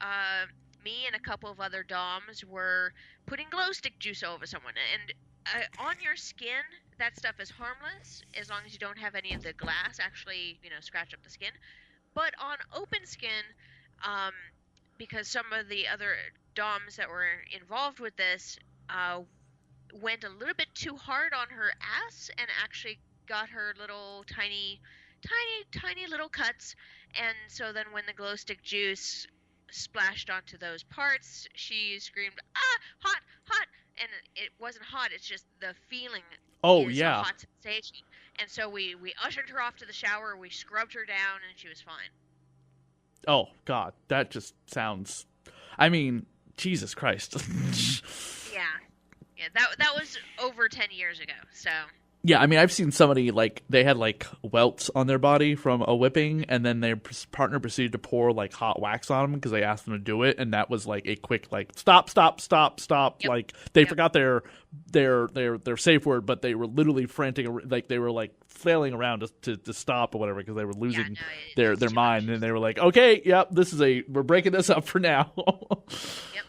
me and a couple of other doms were putting glow stick juice over someone, and on your skin, that stuff is harmless as long as you don't have any of the glass actually, scratch up the skin. But on open skin, because some of the other doms that were involved with this went a little bit too hard on her ass and actually got her little tiny little cuts. And so then when the glow stick juice splashed onto those parts, she screamed, "Ah, hot, hot!" And it wasn't hot, it's just the feeling is a hot sensation. And so we ushered her off to the shower, we scrubbed her down, and she was fine. Oh, God, that just sounds... I mean, Jesus Christ. Yeah, that was over 10 years ago, so... Yeah, I mean, I've seen somebody, like, they had, like, welts on their body from a whipping, and then their partner proceeded to pour, like, hot wax on them because they asked them to do it, and that was, like, a quick, like, stop. Yep. Like, they forgot their safe word, but they were literally frantic, like, they were, like, flailing around to stop or whatever because they were losing their mind, and they were like, okay, yep, we're breaking this up for now. Yep.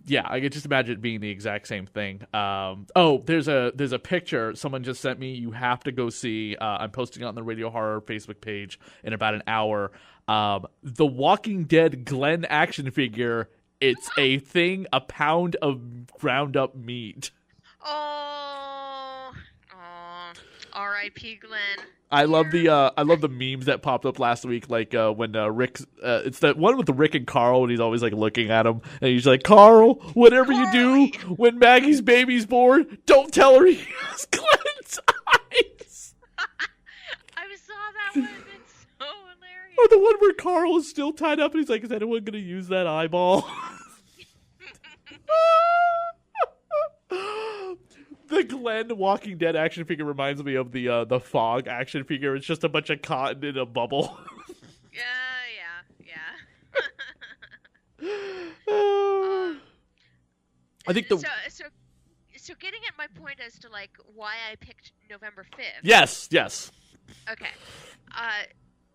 Yeah, I could just imagine it being the exact same thing. There's a picture someone just sent me. You have to go see. I'm posting it on the Radio Horror Facebook page in about an hour. The Walking Dead Glenn action figure. It's a thing, a pound of ground up meat. Oh, R.I.P. Glenn. I love the memes that popped up last week, like when Rick, it's that one with the Rick and Carl, and he's always like looking at him, and he's like, "Carl, whatever you do when Maggie's baby's born, don't tell her he has Glenn's eyes." I saw that one. It's so hilarious. Or the one where Carl is still tied up, and he's like, "Is anyone gonna use that eyeball?" The Glenn Walking Dead action figure reminds me of the Fog action figure. It's just a bunch of cotton in a bubble. Yeah. I think So getting at my point as to like why I picked November 5th. Yes. Okay.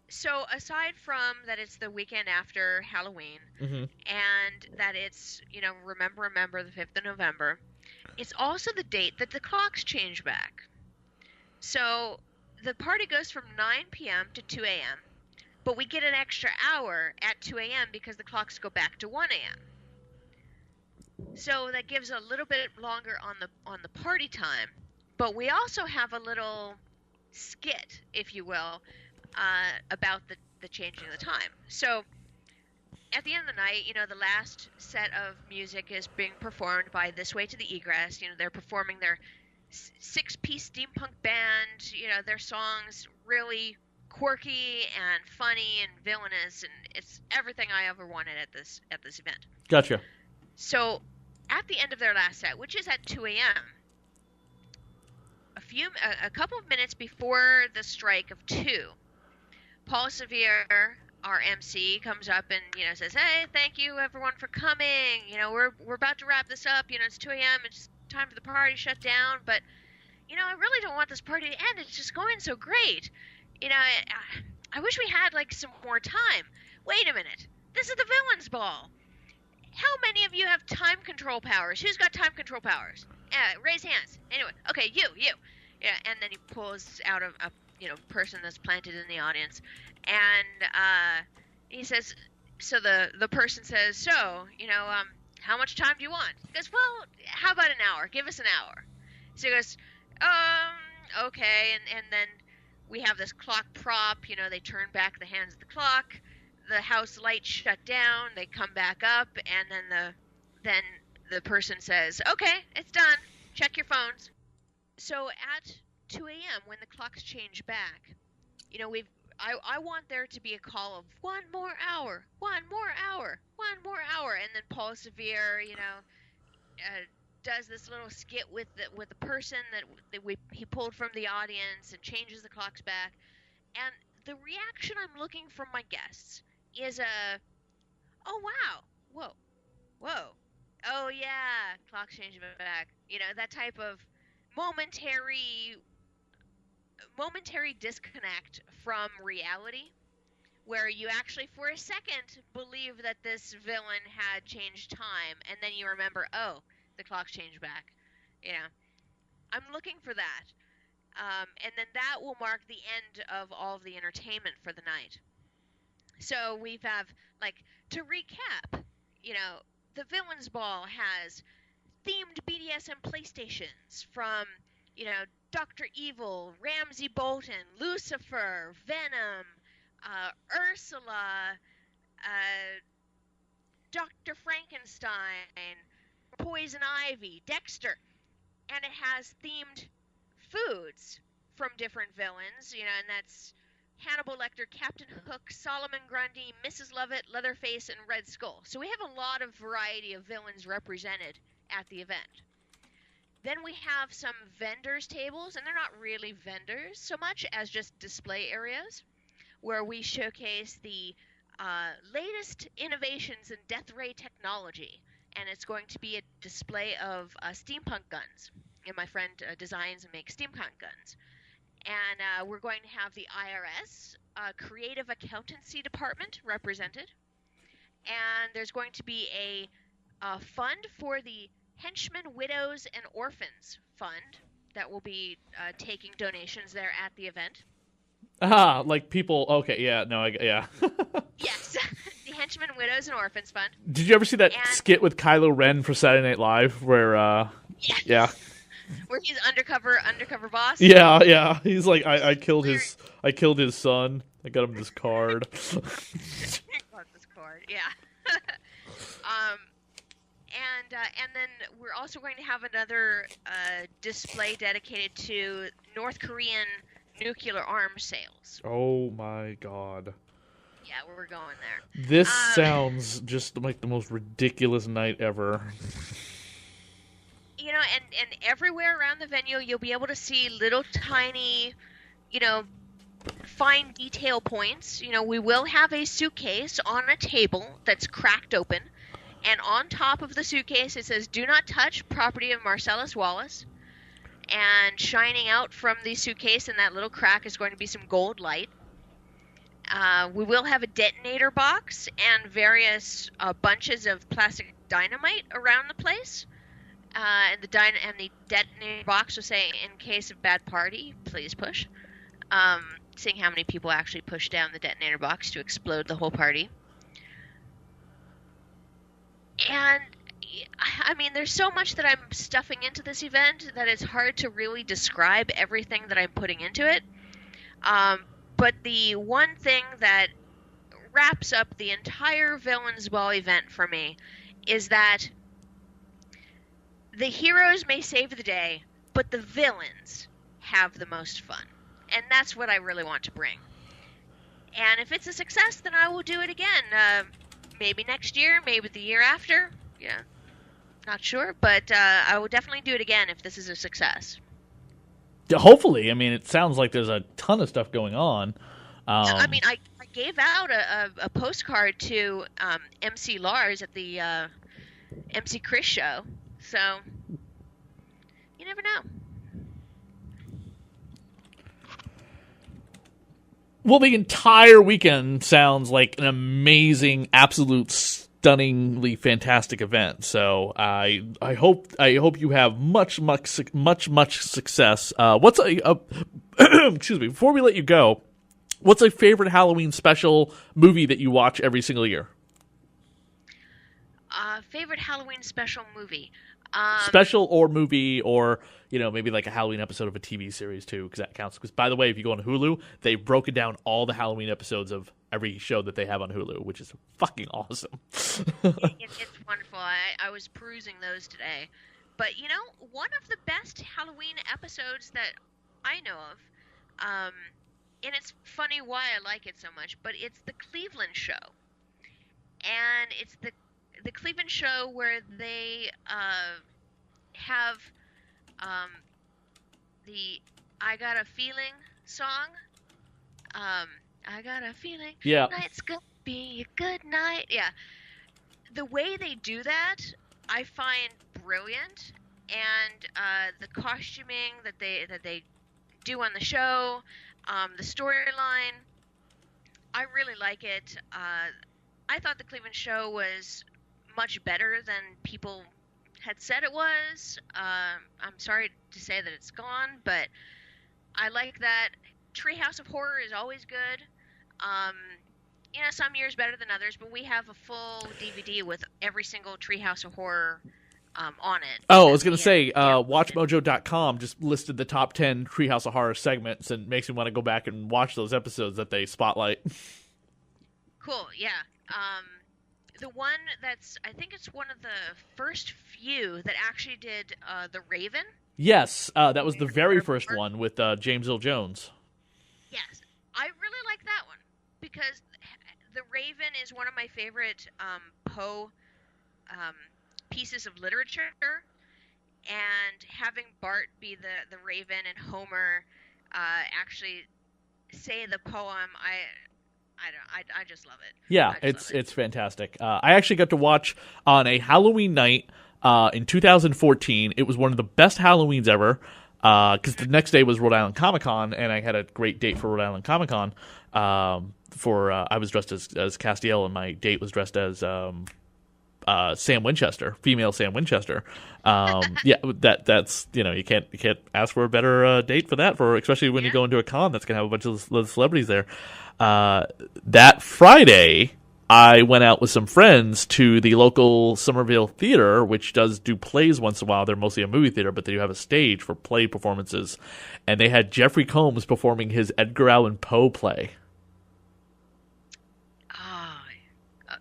So aside from that it's the weekend after Halloween, Mm-hmm. and that it's, remember the 5th of November, it's also the date that the clocks change back. So the party goes from 9 p.m. to 2 a.m., but we get an extra hour at 2 a.m. because the clocks go back to 1 a.m. So that gives a little bit longer on the party time, but we also have a little skit, if you will, about the changing of the time. So at the end of the night, the last set of music is being performed by This Way to the Egress. They're performing their 6-piece steampunk band. Their songs really quirky and funny and villainous, and it's everything I ever wanted at this event. Gotcha. So at the end of their last set, which is at 2 a.m., a couple of minutes before the strike of 2, Paul Sevier, our MC, comes up and says, "Hey, thank you everyone for coming. We're about to wrap this up. It's 2 a.m. It's time for the party to shut down. But I really don't want this party to end. It's just going so great. I wish we had like some more time. Wait a minute. This is the villains' ball. How many of you have time control powers? Who's got time control powers? Raise hands. Anyway, okay, you. Yeah." And then he pulls out a person that's planted in the audience, and he says, so the person says, "So, how much time do you want?" He goes, "Well, how about an hour? Give us an hour." So he goes, okay, and then we have this clock prop. They turn back the hands of the clock. the house lights shut down, they come back up, and then the person says, "Okay, it's done. Check your phones." So at 2 a.m. when the clocks change back, I want there to be a call of one more hour, one more hour, one more hour, and then Paul Severe, does this little skit with the person that he pulled from the audience and changes the clocks back. And the reaction I'm looking from my guests is "Oh wow, whoa, whoa, oh yeah, clocks changing back." That type of momentary momentary disconnect from reality, where you actually for a second believe that this villain had changed time, and then you remember, oh, the clock's changed back. I'm looking for that. And then that will mark the end of all of the entertainment for the night. So we have, to recap, the Villains Ball has themed BDSM PlayStations from, Dr. Evil, Ramsay Bolton, Lucifer, Venom, Ursula, Dr. Frankenstein, Poison Ivy, Dexter, and it has themed foods from different villains, and that's Hannibal Lecter, Captain Hook, Solomon Grundy, Mrs. Lovett, Leatherface, and Red Skull. So we have a lot of variety of villains represented at the event. Then we have some vendors tables, and they're not really vendors so much as just display areas, where we showcase the latest innovations in death ray technology. And it's going to be a display of steampunk guns. And my friend designs and makes steampunk guns. And we're going to have the IRS, Creative Accountancy Department, represented. And there's going to be a fund for the Henchmen, Widows, and Orphans Fund that will be taking donations there at the event. Like people. Okay, yeah, no, yeah. Yes, the Henchmen, Widows, and Orphans Fund. Did you ever see that skit with Kylo Ren for Saturday Night Live, where? Yes. Yeah. Where he's undercover boss. Yeah. He's like, I killed his son. I got him this card. Got this card, yeah. And then we're also going to have another display dedicated to North Korean nuclear arms sales. Oh my god. Yeah, we're going there. This sounds just like the most ridiculous night ever. And everywhere around the venue, you'll be able to see little tiny, fine detail points. We will have a suitcase on a table that's cracked open. And on top of the suitcase, it says, "Do not touch, property of Marcellus Wallace." And shining out from the suitcase in that little crack is going to be some gold light. We will have a detonator box and various bunches of plastic dynamite around the place. And the detonator box will say, "In case of bad party, please push." Seeing how many people actually push down the detonator box to explode the whole party. And, I mean, there's so much that I'm stuffing into this event that it's hard to really describe everything that I'm putting into it. But the one thing that wraps up the entire Villains Ball event for me is that the heroes may save the day, but the villains have the most fun. And that's what I really want to bring. And if it's a success, then I will do it again. Maybe next year, maybe the year after. Yeah, not sure. But I will definitely do it again if this is a success. Hopefully. I mean, it sounds like there's a ton of stuff going on. I mean, I gave out a postcard to MC Lars at the MC Chris show. So, you never know. Well, the entire weekend sounds like an amazing, absolute, stunningly fantastic event. So I hope you have much success. What's excuse me, before we let you go, what's a favorite Halloween special movie that you watch every single year? Favorite Halloween special movie. Special or movie, or maybe like a Halloween episode of a TV series too, because that counts. Because by the way, if you go on Hulu, they've broken down all the Halloween episodes of every show that they have on Hulu, which is fucking awesome. It's wonderful. I was perusing those today. But, one of the best Halloween episodes that I know of, and it's funny why I like it so much, but it's the Cleveland show. And it's the Cleveland show where they have the I Got a Feeling song. I got a feeling tonight's gonna be a good night. Yeah. The way they do that, I find brilliant. And the costuming that they do on the show, the storyline, I really like it. I thought the Cleveland show was much better than people had said it was. I'm sorry to say that it's gone, but I like that. Treehouse of Horror is always good. Some years better than others, but we have a full DVD with every single Treehouse of Horror on it. Oh, I was going to say, WatchMojo.com just listed the top 10 Treehouse of Horror segments and makes me want to go back and watch those episodes that they spotlight. Cool, yeah. The one I think it's one of the first few that actually did The Raven. Yes, that was the very first one with James Earl Jones. Yes, I really like that one because The Raven is one of my favorite Poe pieces of literature, and having Bart be the Raven and Homer actually say the poem, I just love it. Yeah, it's fantastic. I actually got to watch on a Halloween night in 2014. It was one of the best Halloweens ever because the next day was Rhode Island Comic Con, and I had a great date for Rhode Island Comic Con. I was dressed as Castiel, and my date was dressed as Sam Winchester, female Sam Winchester. Yeah, that's you can't ask for a better date for that, especially when you go into a con that's gonna have a bunch of celebrities there. That Friday, I went out with some friends to the local Somerville Theater, which does do plays once in a while. They're mostly a movie theater, but they do have a stage for play performances. And they had Jeffrey Combs performing his Edgar Allan Poe play. Oh,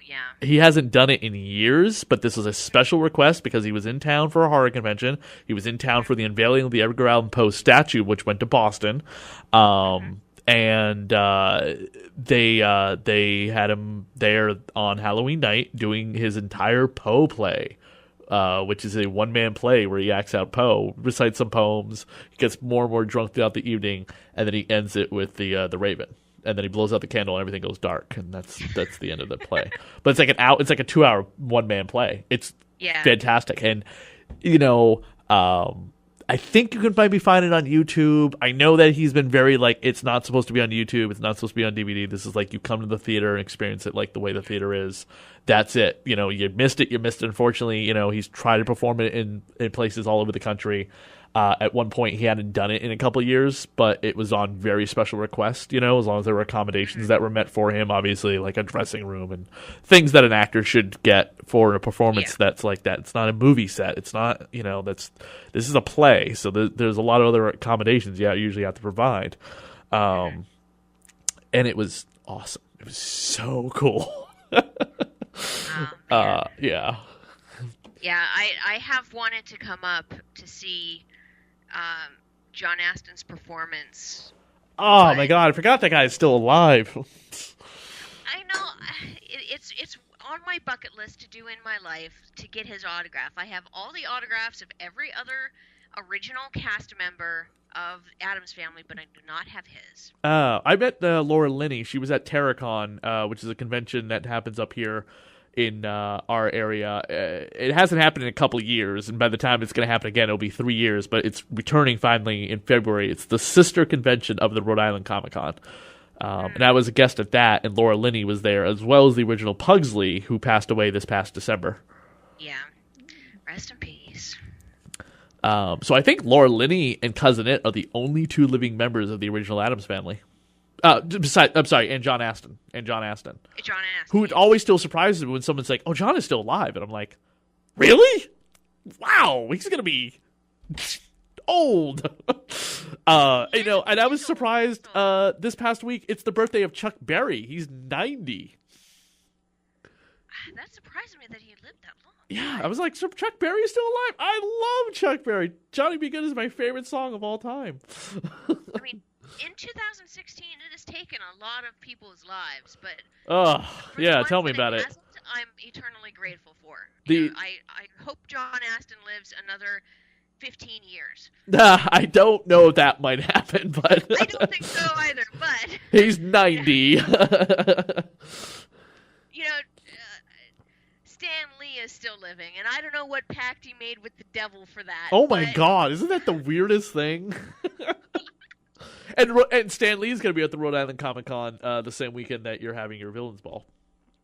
yeah. He hasn't done it in years, but this was a special request because he was in town for a horror convention. He was in town for the unveiling of the Edgar Allan Poe statue, which went to Boston. And they had him there on Halloween night doing his entire Poe play, which is a one-man play where he acts out Poe, recites some poems, he gets more and more drunk throughout the evening, and then he ends it with the Raven. And then he blows out the candle and everything goes dark, and that's the end of the play. But it's like a 2-hour one-man play. It's fantastic, and I think you can maybe find it on YouTube. I know that he's been very it's not supposed to be on YouTube. It's not supposed to be on DVD. This is you come to the theater and experience it the way the theater is. That's it. You missed it. You missed it. Unfortunately, he's tried to perform it in places all over the country. At one point, he hadn't done it in a couple of years, but it was on very special request, as long as there were accommodations that were met for him, obviously, like a dressing room and things that an actor should get for a performance that's like that. It's not a movie set. It's not, this is a play, so there's a lot of other accommodations you usually have to provide. And it was awesome. It was so cool. Yeah. Yeah, I have wanted to come up to see John Astin's performance. Oh my God! I forgot that guy is still alive. I know it's on my bucket list to do in my life to get his autograph. I have all the autographs of every other original cast member of Addams Family, but I do not have his. I met Laura Linney. She was at Terracon, which is a convention that happens up here in our area. It hasn't happened in a couple of years, and by the time it's going to happen again, it'll be 3 years, but it's returning finally in February. It's the sister convention of the Rhode Island Comic Con. And I was a guest at that, and Laura Linney was there, as well as the original Pugsley, who passed away this past December. Yeah. Rest in peace. So I think Laura Linney and Cousin It are the only two living members of the original Addams Family. And John Astin. John Astin. Who always still surprises me when someone's like, "Oh, John is still alive," and I'm like, "Really? Wow, he's gonna be old. And I was surprised this past week it's the birthday of Chuck Berry. He's 90. That surprised me that he lived that long. Yeah, I was like, so Chuck Berry's still alive? I love Chuck Berry. Johnny B. Good is my favorite song of all time. I mean, in 2016, it has taken a lot of people's lives, but yeah, tell me about it. I'm eternally grateful for. I hope John Astin lives another 15 years. I don't know if that might happen, but I don't think so either. But he's 90. Stan Lee is still living, and I don't know what pact he made with the devil for that. Oh my God, isn't that the weirdest thing? And Stan Lee's going to be at the Rhode Island Comic Con the same weekend that you're having your Villains Ball.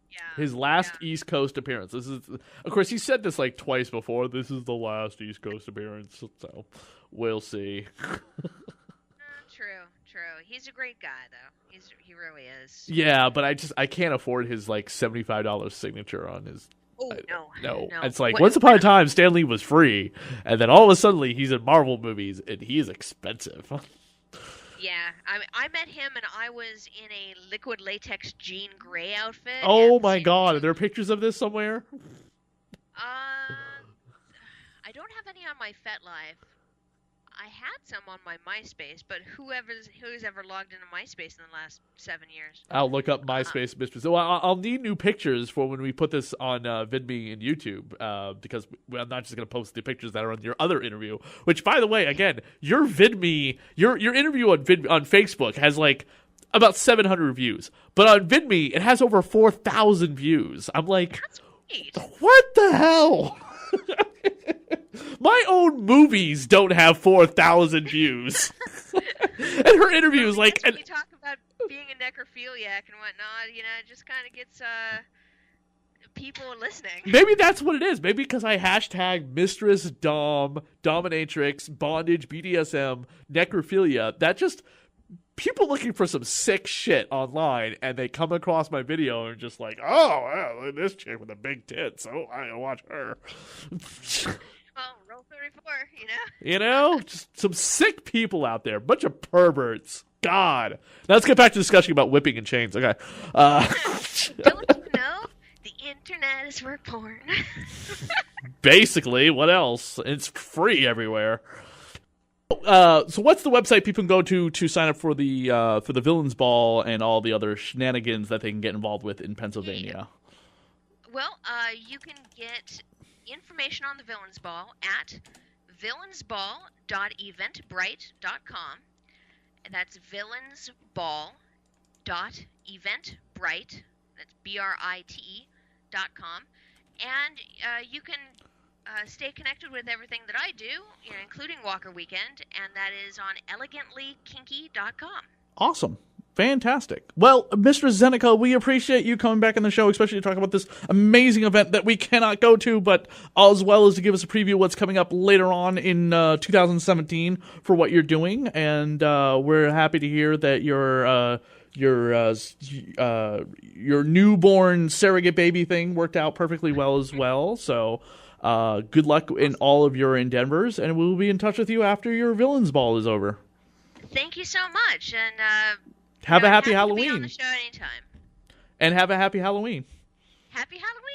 Yeah. His last East Coast appearance. This is, of course, he said this like twice before. This is the last East Coast appearance, so we'll see. True. He's a great guy, though. He really is. Yeah, but I can't afford his like $75 signature on his. Oh, no. It's like, once upon a time, Stan Lee was free, and then all of a sudden, he's in Marvel movies, and he is expensive. Yeah, I met him, and I was in a liquid latex Jean Grey outfit. Oh my God, are there pictures of this somewhere? I don't have any on my FetLife. I had some on my MySpace, but who's ever logged into MySpace in the last 7 years? I'll look up MySpace Mistress. Well, I'll need new pictures for when we put this on VidMe and YouTube, because I'm not just going to post the pictures that are on your other interview. Which, by the way, again, your VidMe, your interview on Facebook has like about 700 views, but on VidMe it has over 4,000 views. I'm like, that's great. What the hell? My own movies don't have 4,000 views. And her interview is like... When you talk about being a necrophiliac and whatnot, it just kind of gets people listening. Maybe that's what it is. Maybe because I hashtag Mistress Dom, Dominatrix, Bondage, BDSM, Necrophilia. That just... People looking for some sick shit online, and they come across my video and are just like, oh, look at this chick with the big tits. Oh, I gotta watch her. Well, roll 34, Just some sick people out there. Bunch of perverts. God. Now let's get back to discussing about whipping and chains. Okay. Don't you know? The internet is for porn. Basically, what else? It's free everywhere. So what's the website people can go to sign up for the Villains Ball and all the other shenanigans that they can get involved with in Pennsylvania? Well, you can get information on the Villains Ball at villainsball.eventbrite.com. And that's villainsball.eventbrite, that's BRITE.com. And you can stay connected with everything that I do, including Walker Weekend, and that is on elegantlykinky.com. Awesome. Fantastic. Well, Mistress Zeneca, we appreciate you coming back on the show, especially to talk about this amazing event that we cannot go to, but as well as to give us a preview of what's coming up later on in 2017 for what you're doing. And we're happy to hear that your newborn surrogate baby thing worked out perfectly well as well. So good luck in all of your endeavors, and we'll be in touch with you after your Villains Ball is over. Thank you so much, and have a happy happy Halloween. To be on the show anytime. And have a happy Halloween. Happy Halloween.